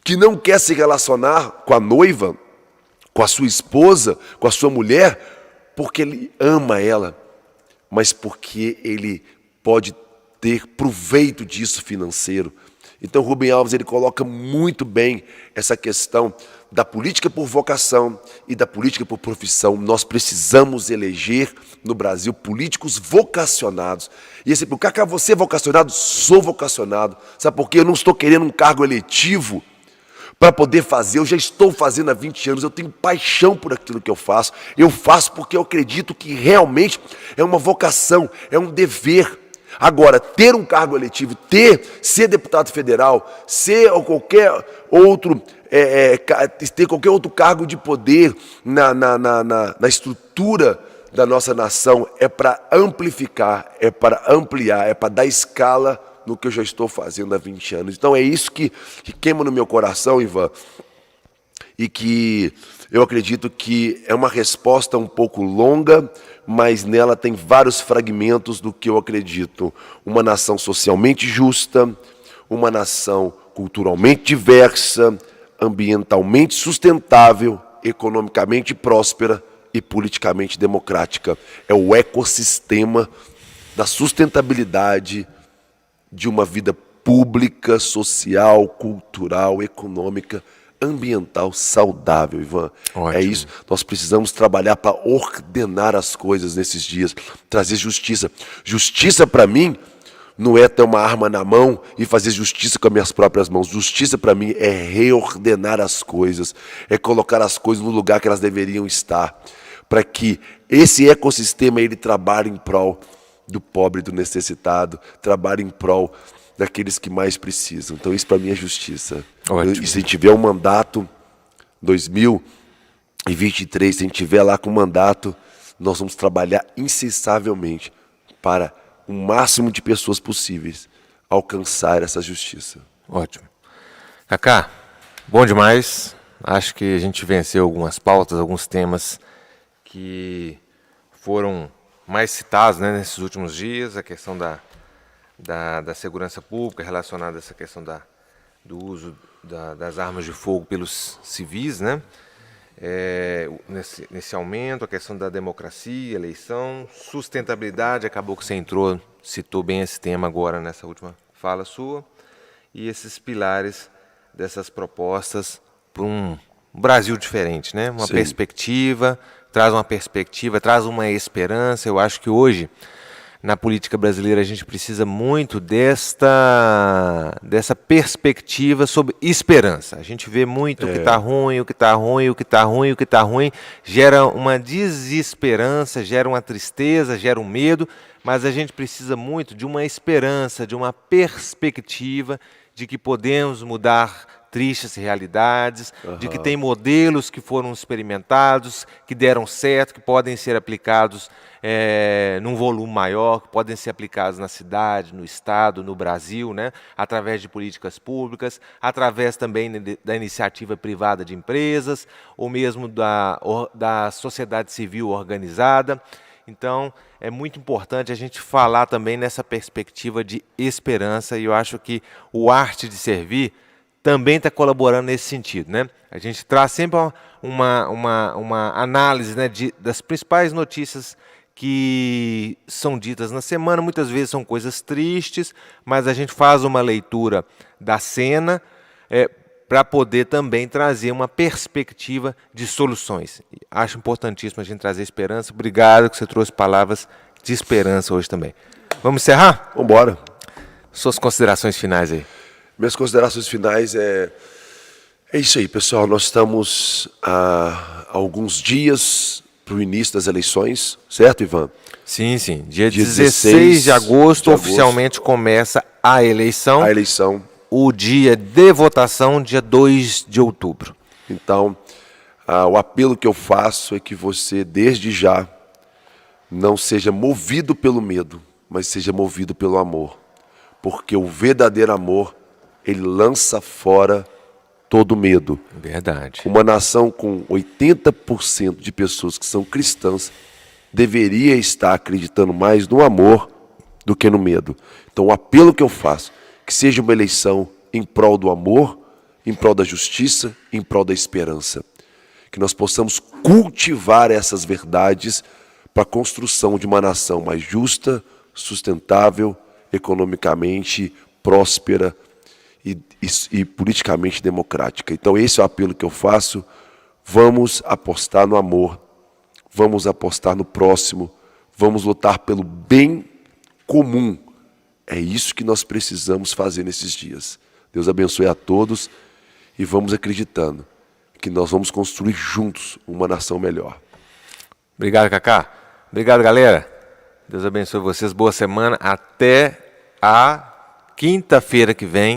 Speaker 1: que não quer se relacionar com a noiva, com a sua esposa, com a sua mulher, porque ele ama ela, mas porque ele pode ter proveito disso financeiro. Então Rubem Alves ele coloca muito bem essa questão da política por vocação e da política por profissão. Nós precisamos eleger no Brasil políticos vocacionados. E esse, Cacá, você é vocacionado? Sou vocacionado. Sabe por quê? Eu não estou querendo um cargo eletivo para poder fazer, eu já estou fazendo há 20 anos, eu tenho paixão por aquilo que eu faço porque eu acredito que realmente é uma vocação, é um dever. Agora, ter um cargo eletivo, ser deputado federal, ser qualquer outro, ter qualquer outro cargo de poder na estrutura da nossa nação é para amplificar, é para ampliar, é para dar escala no que eu já estou fazendo há 20 anos. Então é isso que queima no meu coração, Ivan, e que eu acredito que é uma resposta um pouco longa, mas nela tem vários fragmentos do que eu acredito. Uma nação socialmente justa, uma nação culturalmente diversa, ambientalmente sustentável, economicamente próspera e politicamente democrática. É o ecossistema da sustentabilidade de uma vida pública, social, cultural, econômica, ambiental saudável, Ivan. Ótimo. É isso. Nós precisamos trabalhar para ordenar as coisas nesses dias, trazer justiça. Justiça para mim não é ter uma arma na mão e fazer justiça com as minhas próprias mãos. Justiça para mim é reordenar as coisas, é colocar as coisas no lugar que elas deveriam estar, para que esse ecossistema ele trabalhe em prol do pobre, do necessitado, trabalhe em prol daqueles que mais precisam. Então isso para mim é justiça. E se tiver um mandato 2023, se a gente tiver lá com mandato, nós vamos trabalhar incessantemente para o máximo de pessoas possíveis alcançar essa justiça.
Speaker 2: Ótimo. Cacá, bom demais. Acho que a gente venceu algumas pautas, alguns temas que foram mais citados, né, nesses últimos dias, a questão da segurança pública relacionada a essa questão do uso das armas de fogo pelos civis, né? Nesse aumento, a questão da democracia, eleição, sustentabilidade, acabou que você citou bem esse tema agora nessa última fala sua, e esses pilares dessas propostas para um Brasil diferente, né? Uma perspectiva, traz uma esperança. Eu acho que hoje, na política brasileira, a gente precisa muito dessa perspectiva sobre esperança. A gente vê muito o que está ruim, o que está ruim, o que está ruim, o que está ruim, gera uma desesperança, gera uma tristeza, gera um medo, mas a gente precisa muito de uma esperança, de uma perspectiva de que podemos mudar tristes realidades, de que tem modelos que foram experimentados, que deram certo, que podem ser aplicados num volume maior, que podem ser aplicados na cidade, no estado, no Brasil, né? Através de políticas públicas, através também da iniciativa privada de empresas, ou mesmo da sociedade civil organizada. Então, é muito importante a gente falar também nessa perspectiva de esperança, e eu acho que o Arte de Servir também está colaborando nesse sentido, né? A gente traz sempre uma análise, né, das principais notícias que são ditas na semana. Muitas vezes são coisas tristes, mas a gente faz uma leitura da cena para poder também trazer uma perspectiva de soluções. Acho importantíssimo a gente trazer esperança. Obrigado que você trouxe palavras de esperança hoje também. Vamos encerrar?
Speaker 1: Vamos embora.
Speaker 2: Suas considerações finais aí.
Speaker 1: Minhas considerações finais é isso aí, pessoal. Nós estamos há alguns dias para o início das eleições, certo, Ivan?
Speaker 2: Sim, sim. Dia 16 de agosto oficialmente começa a eleição.
Speaker 1: a eleição.
Speaker 2: O dia de votação, dia 2 de outubro.
Speaker 1: Então, o apelo que eu faço é que você, desde já, não seja movido pelo medo, mas seja movido pelo amor. Porque o verdadeiro amor, ele lança fora todo medo.
Speaker 2: Verdade.
Speaker 1: Uma nação com 80% de pessoas que são cristãs deveria estar acreditando mais no amor do que no medo. Então, o apelo que eu faço, que seja uma eleição em prol do amor, em prol da justiça, em prol da esperança. Que nós possamos cultivar essas verdades para a construção de uma nação mais justa, sustentável, economicamente próspera e politicamente democrática. Então esse é o apelo que eu faço. Vamos apostar no amor, vamos apostar no próximo, vamos lutar pelo bem comum. É isso que nós precisamos fazer nesses dias. Deus abençoe a todos e vamos acreditando que nós vamos construir juntos uma nação melhor.
Speaker 2: Obrigado, Cacá. Obrigado, galera. Deus abençoe vocês. Boa semana. Até a quinta-feira que vem.